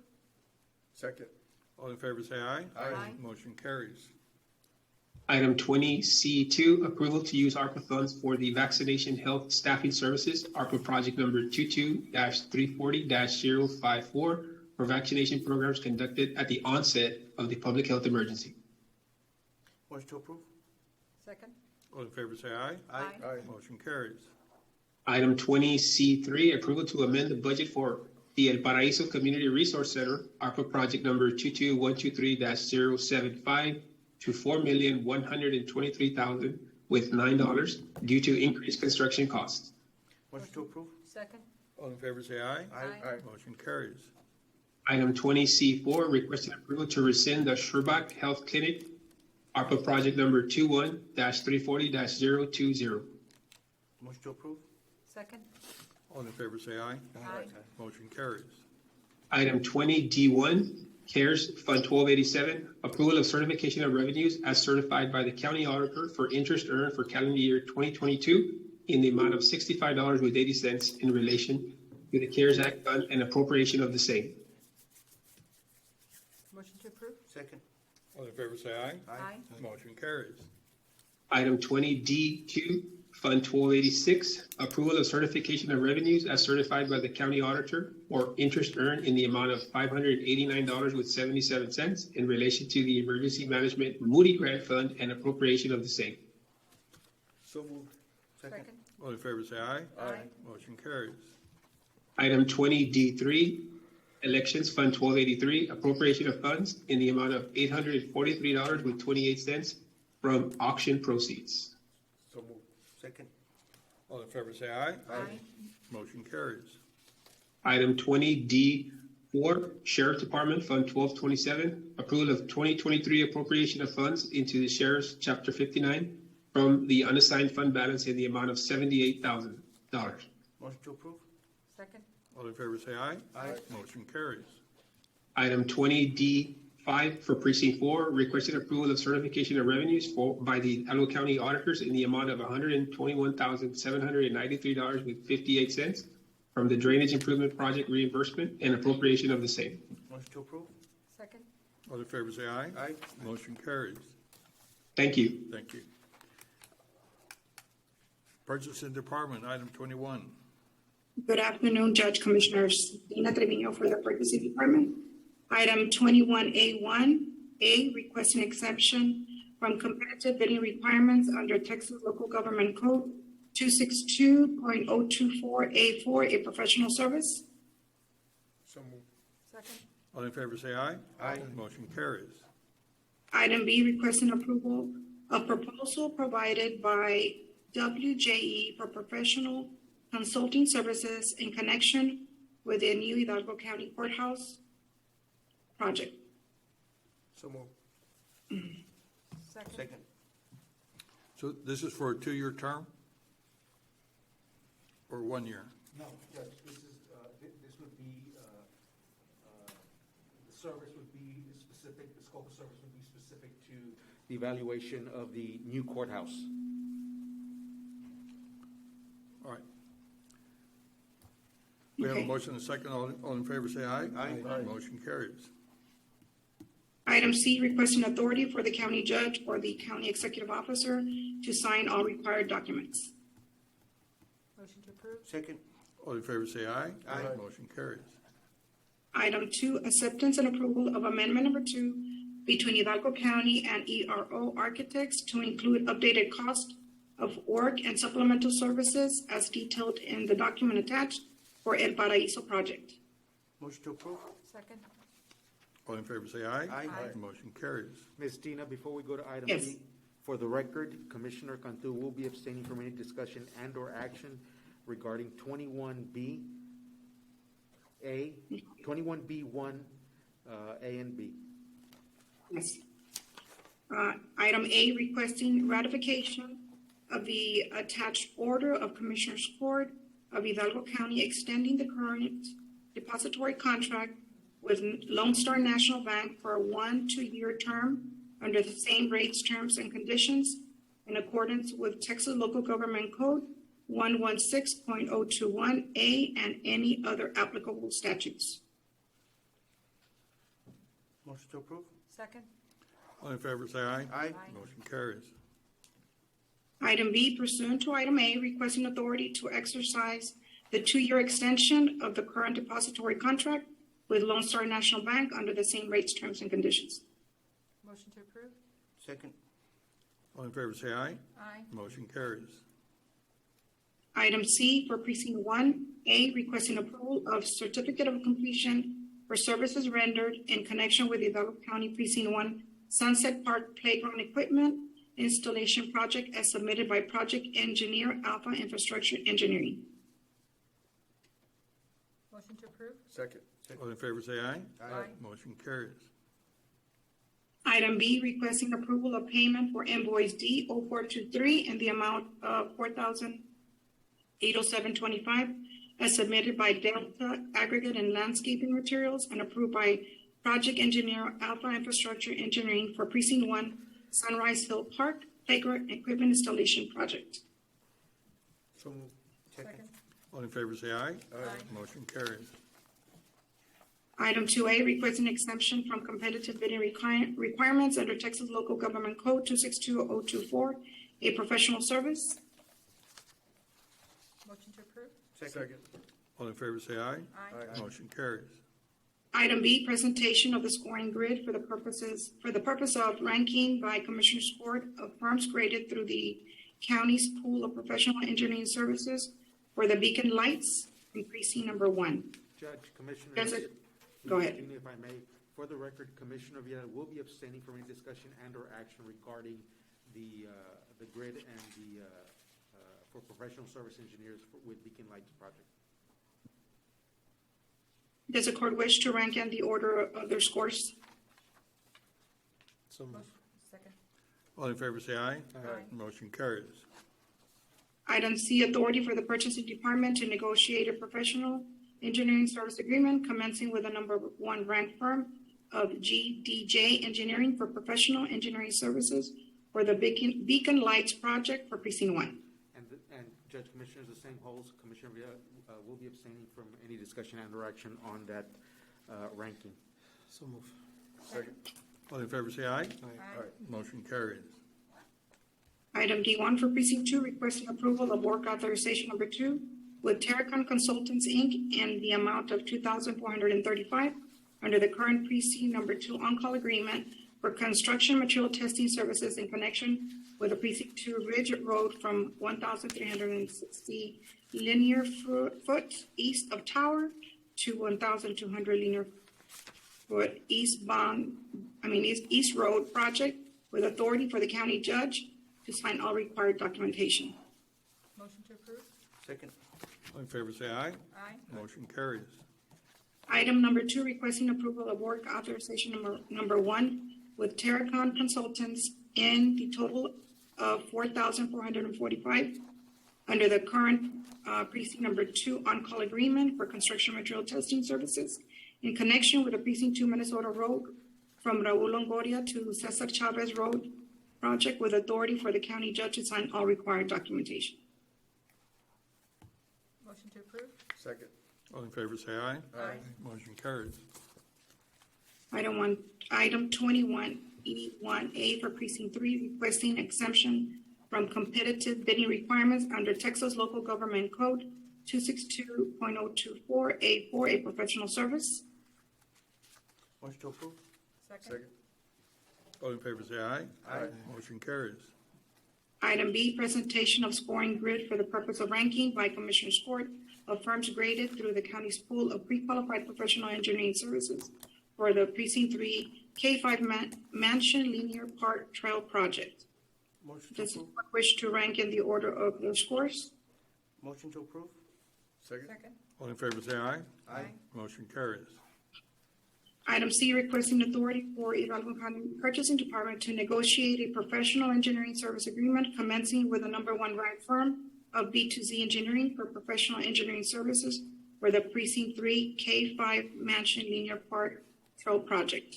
Second. All in favor say aye. Aye. Motion carries. Item 20C2, approval to use ARPA funds for the Vaccination Health Staffing Services, ARPA project number 22-340-054 for vaccination programs conducted at the onset of the public health emergency. Motion to approve? Second? All in favor say aye. Aye. Motion carries. Item 20C3, approval to amend the budget for the El Paraíso Community Resource Center, ARPA project number 22123-075 to $4,123,000 with $9 due to increased construction costs. Motion to approve? Second? All in favor say aye. Aye. Motion carries. Item 20C4, requesting approval to rescind the Sherbach Health Clinic, ARPA project number 21-340-020. Motion to approve? Second? All in favor say aye. Aye. Motion carries. Item 20D1, CARES Fund 1287, approval of certification of revenues as certified by the county auditor for interest earned for calendar year 2022 in the amount of $65.80 in relation to the CARES Act fund and appropriation of the same. Motion to approve? Second? All in favor say aye. Aye. Motion carries. Item 20D2, Fund 1286, approval of certification of revenues as certified by the county auditor or interest earned in the amount of $589.77 in relation to the Emergency Management Moody Grant Fund and appropriation of the same. So moved. Second? All in favor say aye. Aye. Motion carries. Item 20D3, Elections Fund 1283, appropriation of funds in the amount of $843.28 from auction proceeds. So moved. Second? All in favor say aye. Aye. Motion carries. Item 20D4, Sheriff Department Fund 1227, approval of 2023 appropriation of funds into the Sheriff's Chapter 59 from the unassigned fund balance in the amount of $78,000. Motion to approve? Second? All in favor say aye. Aye. Motion carries. Item 20D5 for Precinct 4, requested approval of certification of revenues by the Hidalgo County auditors in the amount of $121,793.58 from the Drainage Improvement Project reimbursement and appropriation of the same. Motion to approve? Second? All in favor say aye. Aye. Motion carries. Thank you. Thank you. Purchasing Department, item 21. Good afternoon, Judge Commissioners. Dina Trevino for the Purchasing Department. Item 21A1A, requesting exemption from competitive bidding requirements under Texas Local Government Code 262.024A4, a professional service. So moved. Second? All in favor say aye. Aye. Motion carries. Item B, requesting approval of proposal provided by WJE for professional consulting services in connection with the new Hidalgo County Courthouse project. So moved. Second? Second? So this is for a 2-year term? Or 1 year? No, Judge, this would be, the service would be specific, the scope of service would be specific to the evaluation of the new courthouse. All right. We have a Okay. motion and a second. All in favor say aye. Aye. Motion carries. Item C, requesting authority for the county judge or the county executive officer to sign all required documents. Motion to approve? Second? All in favor say aye. Aye. Motion carries. Item 2, acceptance and approval of amendment number 2 between Hidalgo County and ERO Architects to include updated cost of work and supplemental services as detailed in the document attached for El Paraíso project. Motion to approve? Second? All in favor say aye. Aye. Aye. Motion carries. Ms. Tina, before we go to item Yes. B, for the record, Commissioner Cantu will be abstaining from any discussion and/or action regarding 21B1, A and B. Yes. Item A, requesting ratification of the attached order of Commissioners Court of Hidalgo County extending the current depository contract with Lone Star National Bank for a 1-2-year term under the same rates, terms, and conditions in accordance with Texas Local Government Code 116.021A and any other applicable statutes. Motion to approve? Second. All in favor, say aye. Aye. Motion carries. Item B, pursuant to item A, requesting authority to exercise the 2-year extension of the current depository contract with Lone Star National Bank under the same rates, terms, and conditions. Motion to approve? Second. All in favor, say aye. Aye. Motion carries. Item C, for precinct 1A, requesting approval of certificate of completion for services rendered in connection with the Hidalgo County Precinct 1 Sunset Park Playground Equipment Installation Project as submitted by project engineer Alpha Infrastructure Engineering. Motion to approve? Second. All in favor, say aye. Aye. Motion carries. Item B, requesting approval of payment for invoice D 0423 in the amount of $4,807.25 as submitted by Delta Aggregate and Landscaping Materials and approved by project engineer Alpha Infrastructure Engineering for Precinct 1 Sunrise Hill Park Playground Equipment Installation Project. So moved. Second. All in favor, say aye. Aye. Motion carries. Item 2A, requesting exemption from competitive bidding requirements under Texas Local Government Code 262.024, a professional service. Motion to approve? Second. All in favor, say aye. Aye. Motion carries. Item B, presentation of the scoring grid for the purpose of ranking by Commissioner's Court of firms graded through the county's pool of professional engineering services for the Beacon Lights in precinct number 1. Judge, Commissioner. Yes, sir. Go ahead. Excuse me if I may, for the record, Commissioner Vieira will be abstaining from any discussion and/or action regarding the grid and the for professional service engineers with Beacon Lights project. Does the court wish to rank in the order of their scores? So moved. Second. All in favor, say aye. Aye. Motion carries. Item C, authority for the purchasing department to negotiate a professional engineering service agreement commencing with the number 1 ranked firm of GDJ Engineering for professional engineering services for the Beacon Lights project for precinct 1. And Judge, Commissioners, the same holds. Commissioner Vieira will be abstaining from any discussion and/or action on that ranking. So moved. Second. All in favor, say aye. Aye. Motion carries. Item D1 for precinct 2, requesting approval of work authorization number 2 with Terracon Consultants, Inc. in the amount of $2,435 under the current precinct number 2 on-call agreement for construction material testing services in connection with the precinct 2 Ridge Road from 1,360 linear foot east of Tower to 1,200 linear foot east Road project with authority for the county judge to sign all required documentation. Motion to approve? Second. All in favor, say aye. Aye. Motion carries. Item number 2, requesting approval of work authorization number 1 with Terracon Consultants in the total of $4,445 under the current precinct number 2 on-call agreement for construction material testing services in connection with the precinct 2 Minnesota Road from Raul Longoria to Cesar Chavez Road project with authority for the county judge to sign all required documentation. Motion to approve? Second. All in favor, say aye. Aye. Motion carries. Item 21E1A for precinct 3, requesting exemption from competitive bidding requirements under Texas Local Government Code 262.024A4, a professional service. Motion to approve? Second. All in favor, say aye. Aye. Motion carries. Item B, presentation of scoring grid for the purpose of ranking by Commissioner's Court of firms graded through the county's pool of pre-qualified professional engineering services for the Precinct 3 K5 Mansion Linear Park Trail Project. Motion to Does the approve? court wish to rank in the order of their scores? Motion to approve? Second. Second. All in favor, say aye. Aye. Motion carries. Item C, requesting authority for Hidalgo County Purchasing Department to negotiate a professional engineering service agreement commencing with the number 1 ranked firm of B2Z Engineering for professional engineering services for the Precinct 3 K5 Mansion Linear Park Trail Project.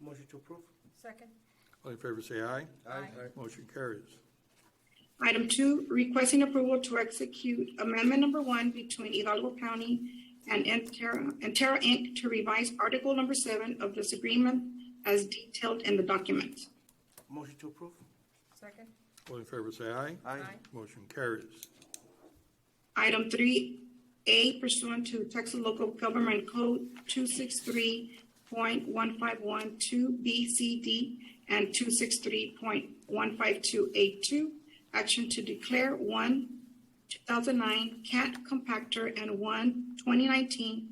Motion to approve. Second. All in favor say aye. Aye. Motion carries. Item 2, requesting approval to execute amendment number 1 between Hidalgo County and Entera Inc. to revise Article number 7 of this agreement as detailed in the document. Motion to approve. Second. All in favor say aye. Aye. Motion carries. Item 3A, pursuant to Texas Local Government Code 263.1512BCD and 263.15282, action to declare 1 2009 CAT compactor and 1 2019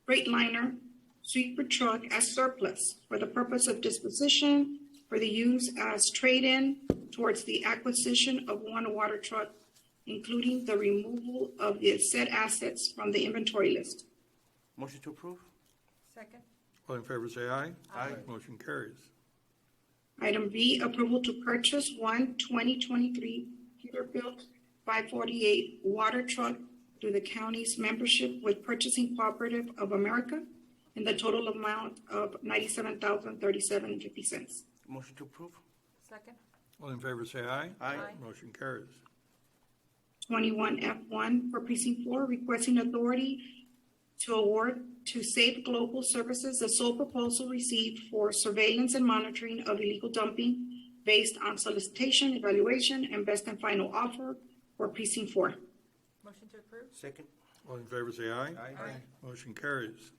Freightliner sweeper truck as surplus for the purpose of disposition for the use as trade-in towards the acquisition of 1 water truck, including the removal of the said assets from the inventory list. Motion to approve. Second. All in favor say aye. Aye. Motion carries. Item B, approval to purchase 1 2023 Peterbilt 548 water truck through the county's membership with Purchasing Cooperative of America in the total amount of $97,037.50. Motion to approve. Second. All in favor say aye. Aye. Motion carries. 21F1 for Precinct 4, requesting authority to award to Safe Global Services the sole proposal received for surveillance and monitoring of illegal dumping based on solicitation, evaluation, and best and final offer for Precinct 4. Motion to approve. Second. All in favor say aye. Aye. Motion carries.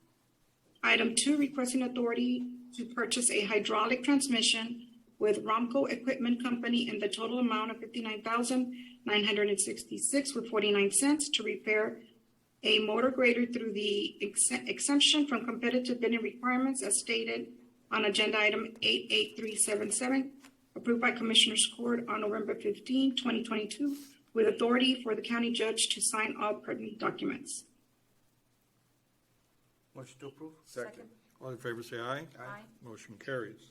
Item 2, requesting authority to purchase a hydraulic transmission with Romco Equipment Company in the total amount of $59,966.49 to repair a motor grader through the exemption from competitive bidding requirements as stated on agenda item 88377, approved by Commissioners Court on November 15, 2022, with authority for the county judge to sign all pertinent documents. Motion to approve. Second. All in favor say aye. Aye. Motion carries.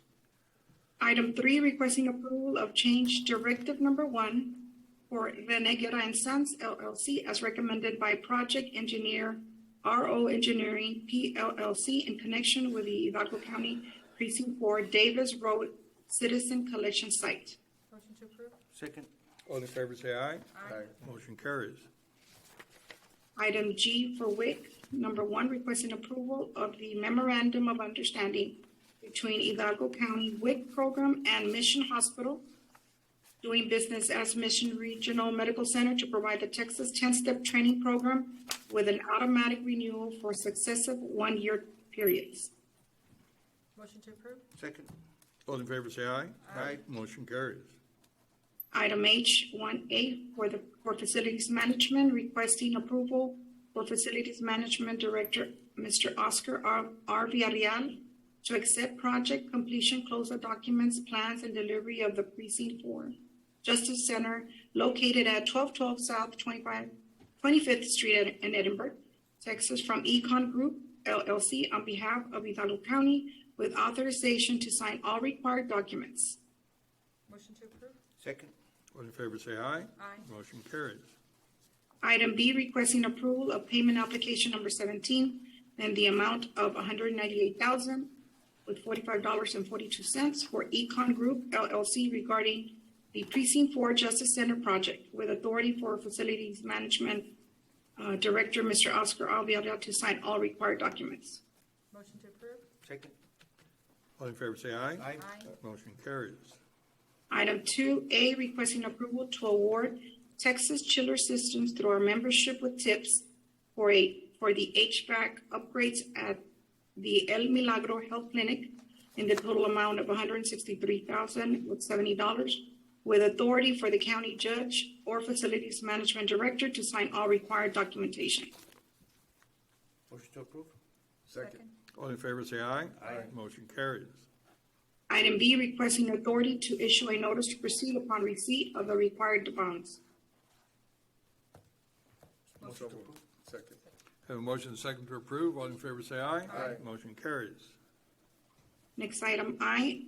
Item 3, requesting approval of change directive number 1 for Veneguera and Sons LLC as recommended by project engineer RO Engineering PLLC in connection with the Hidalgo County Precinct 4 Davis Road Citizen Collection Site. Motion to approve. Second. All in favor say aye. Aye. Motion carries. Item G for WIC, number 1, requesting approval of the memorandum of understanding between Hidalgo County WIC program and Mission Hospital, doing business as Mission Regional Medical Center to provide the Texas 10-step training program with an automatic renewal for successive 1-year periods. Motion to approve. Second. All in favor say aye. Aye. Motion carries. Item H, 1A for Facilities Management, requesting approval for Facilities Management Director, Mr. Oscar R. Villarreal, to accept project completion closeout documents, plans, and delivery of the Precinct 4 Justice Center located at 1212 South 25th Street in Edinburgh, Texas, from Econ Group LLC on behalf of Hidalgo County with authorization to sign all required documents. Motion to approve. Second. All in favor say aye. Aye. Motion carries. Item B, requesting approval of payment application number 17 in the amount of $198,000 with $45.42 for Econ Group LLC regarding the Precinct 4 Justice Center project with authority for Facilities Management Director, Mr. Oscar Alviada, to sign all required documents. Motion to approve. Second. All in favor say aye. Aye. Motion carries. Item 2A, requesting approval to award Texas Chiller Systems through our membership with TIPS for the HVAC upgrades at the El Milagro Health Clinic in the total amount of $163,070 with authority for the county judge or facilities management director to sign all required documentation. Motion to approve. Second. All in favor say aye. Aye. Motion carries. Item B, requesting authority to issue a notice to proceed upon receipt of the required bonds. Motion to approve. Second. Have a motion and second to approve. All in favor say aye. Aye. Motion carries. Next item I,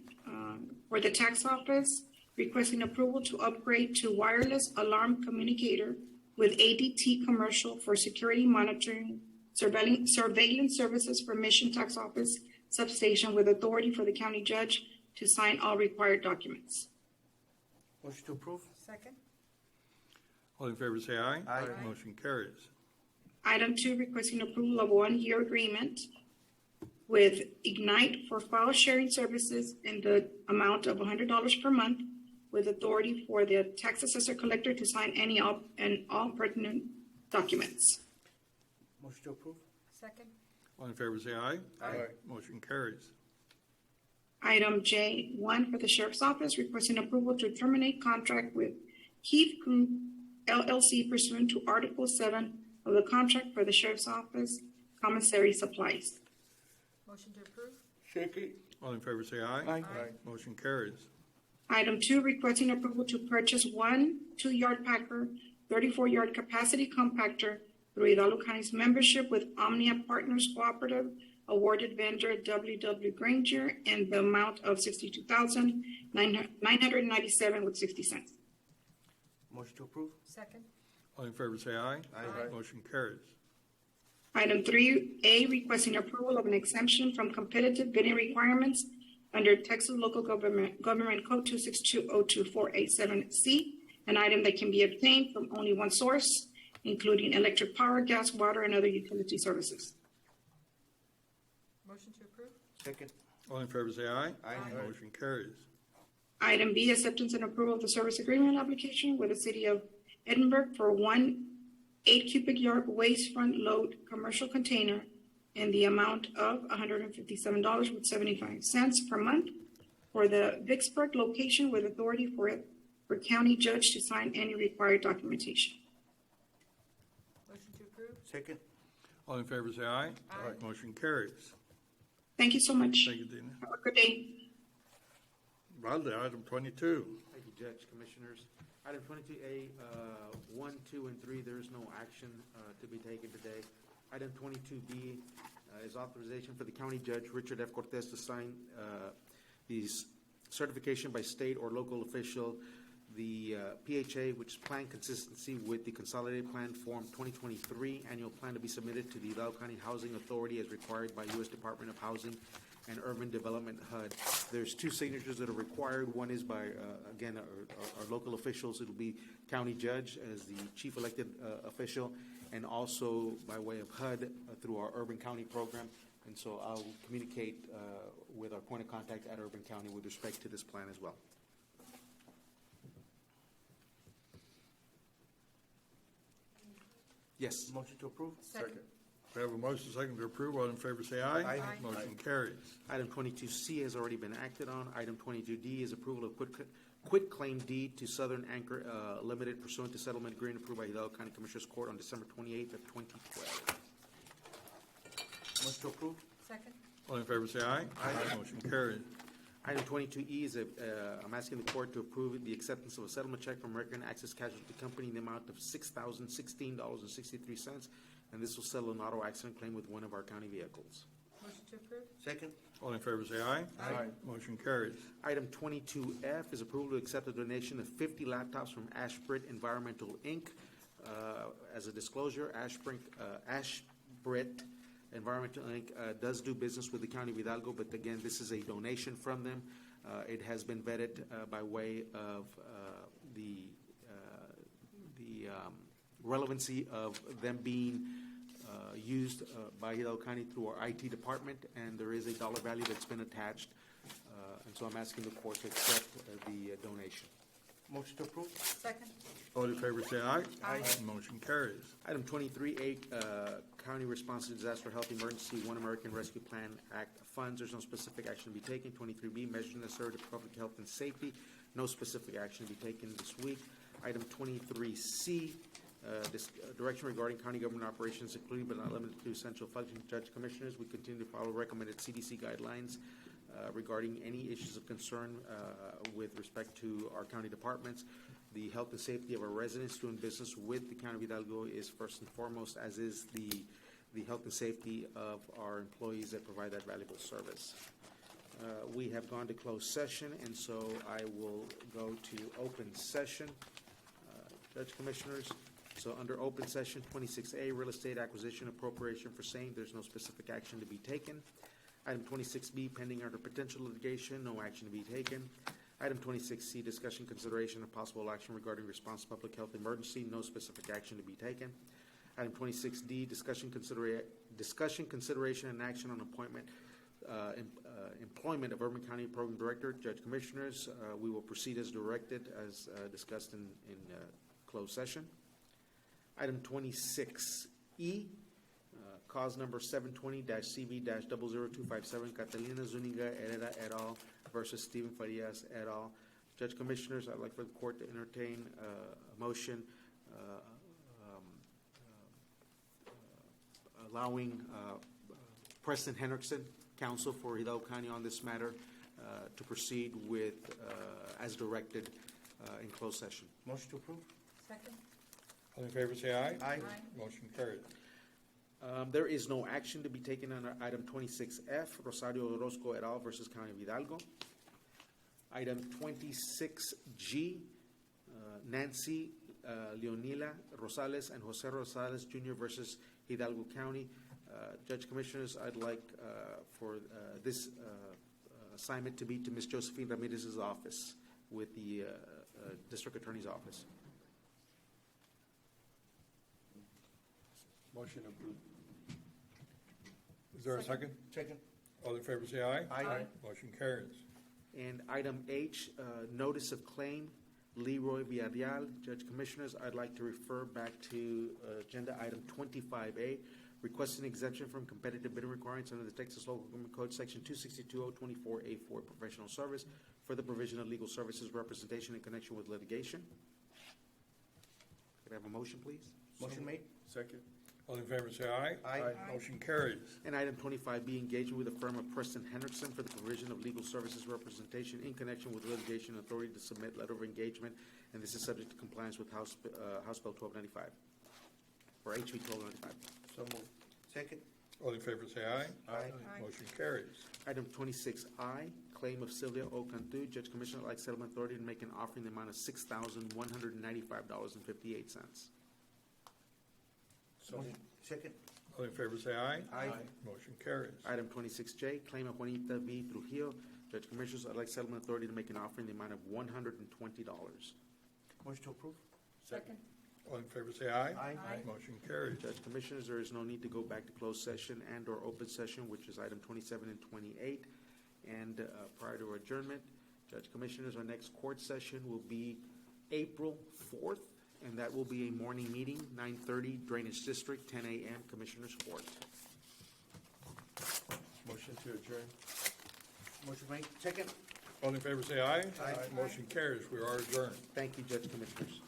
for the tax office, requesting approval to upgrade to wireless alarm communicator with ADT Commercial for security monitoring, surveillance services for Mission Tax Office Substation with authority for the county judge to sign all required documents. Motion to approve? Second. All in favor say aye. Aye. Motion carries. Item 2, requesting approval of a 1-year agreement with Ignite for file sharing services in the amount of $100 per month, with authority for the tax assessor collector to sign any and all pertinent documents. Motion to approve? Second. All in favor say aye. Aye. Motion carries. Item J1 for the Sheriff's Office, requesting approval to terminate contract with Keith Group LLC pursuant to Article 7 of the contract for the Sheriff's Office commissary supplies. Motion to approve. Second. All in favor say aye. Aye. Motion carries. Item 2, requesting approval to purchase one 2-yard packer, 34-yard capacity compactor through Hidalgo County's membership with Omnia Partners Cooperative, awarded vendor W.W. Granger, in the amount of $62,997.60. Motion to approve? Second. All in favor say aye. Aye. Motion carries. Item 3A, requesting approval of an exemption from competitive bidding requirements under Texas Local Government Code 262024887C, an item that can be obtained from only one source, including electric power, gas, water, and other utility services. Motion to approve. Second. All in favor say aye. Aye. Motion carries. Item B, acceptance and approval of the service agreement application with the City of Edinburgh for one 8 cubic yard waste front load commercial container in the amount of $157.75 per month for the Vicksburg location, with authority for county judge to sign any required documentation. Motion to approve. Second. All in favor say aye. Aye. Motion carries. Thank you so much. Thank you, Dina. Have a good day. Valde, item 22. Thank you, Judge, Commissioners. Item 22A, 1, 2, and 3, there is no action to be taken today. Item 22B is authorization for the County Judge, Richard F. Cortez, to sign the certification by state or local official, the PHA, which is Plan Consistency with the Consolidated Plan Form 2023, annual plan to be submitted to the Hidalgo County Housing Authority as required by U.S. Department of Housing and Urban Development HUD. There's 2 signatures that are required. One is by, again, our local officials. It'll be County Judge as the chief elected official, and also by way of HUD through our Urban County program. And so I'll communicate with our point of contact at Urban County with respect to this plan as well. Yes. Motion to approve? Second. We have a motion second to approve. All in favor say aye. Aye. Motion carries. Item 22C has already been acted on. Item 22D is approval of quit claim deed to Southern Anchor Limited pursuant to settlement agreement approved by Hidalgo County Commissioners Court on December 28th of 2012. Motion to approve? Second. All in favor say aye. Aye. Motion carries. Item 22E is I'm asking the court to approve the acceptance of a settlement check from American Access Casualty Company in the amount of $6,016.63, and this will settle an auto accident claim with one of our county vehicles. Motion to approve. Second. All in favor say aye. Aye. Motion carries. Item 22F is approval to accept a donation of 50 laptops from Ashbrit Environmental, Inc. As a disclosure, Ashbrit Environmental, Inc. Does do business with the County of Hidalgo, but again, this is a donation from them. It has been vetted by way of the relevancy of them being used by Hidalgo County through our IT department, and there is a dollar value that's been attached. And so I'm asking the court to accept the donation. Motion to approve? Second. All in favor say aye. Aye. Motion carries. Item 23A, County Response to Disaster Health Emergency One American Rescue Plan Act funds. There's no specific action to be taken. 23B, measures necessary to public health and safety. No specific action to be taken this week. Item 23C, direction regarding county government operations, including but not limited to essential functions. Judge, Commissioners, we continue to follow recommended CDC guidelines regarding any issues of concern with respect to our county departments. The health and safety of our residents doing business with the County of Hidalgo is first and foremost, as is the health and safety of our employees that provide that valuable service. We have gone to closed session, and so I will go to open session. Judge, Commissioners, So under open session, 26A, real estate acquisition appropriation for same, there's no specific action to be taken. Item 26B, pending under potential litigation, no action to be taken. Item 26C, discussion, consideration, and possible action regarding response to public health emergency, no specific action to be taken. Item 26D, discussion, consideration, and action on employment of Urban County Program Director. Judge Commissioners, we will proceed as directed, as discussed in closed session. Item 26E, cause number 720-CV-00257, Catalina Zuniga Herrera et al. Versus Stephen Farias et al. Judge Commissioners, I'd like for the court to entertain a motion allowing Preston Henriksen, counsel for Hidalgo County on this matter, to proceed with, as directed in closed session. Motion to approve. Second. All in favor, say aye. Aye. Motion carried. There is no action to be taken on item 26F, Rosario Orozco et al. Versus County of Hidalgo. Item 26G, Nancy Leonila Rosales and Jose Rosales Jr. versus Hidalgo County. Judge Commissioners, I'd like for this assignment to be to Ms. Josephine Ramirez's office with the District Attorney's Office. Motion approved. Is there a second? Second. All in favor, say aye. Aye. Motion carries. And item H, notice of claim, Leroy Villarreal. Judge Commissioners, I'd like to refer back to agenda item 25A, requesting exemption from competitive bidding requirements under the Texas Local Government Code, section 262.024A4, professional service for the provision of legal services representation in connection with litigation. Could I have a motion, please? Motion made. Second. All in favor, say aye. Aye. Motion carries. And item 25B, engagement with the firm of Preston Henriksen for the provision of legal services representation in connection with litigation, authority to submit letter of engagement, and this is subject to compliance with House Bill 1295, or HB 1295. So moved. Second. All in favor, say aye. Aye. Motion carries. Item 26I, claim of Sylvia O. Cantu. Judge Commissioner, I'd like settlement authority to make an offer in the amount of $6,195.58. So moved. Second. All in favor, say aye. Aye. Motion carries. Item 26J, claim of Juanita V. Trujillo. Judge Commissioners, I'd like settlement authority to make an offer in the amount of $120. Motion to approve. Second. All in favor, say aye. Aye. Motion carries. Judge Commissioners, there is no need to go back to closed session and/or open session, which is item 27 and 28. And prior to adjournment, Judge Commissioners, our next court session will be April 4th, and that will be a morning meeting, 9:30, Drainage District, 10 a.m., Commissioners Court. Motion to adjourn. Motion made. Second. All in favor, say aye. Aye. Motion carries. We are adjourned. Thank you, Judge Commissioners.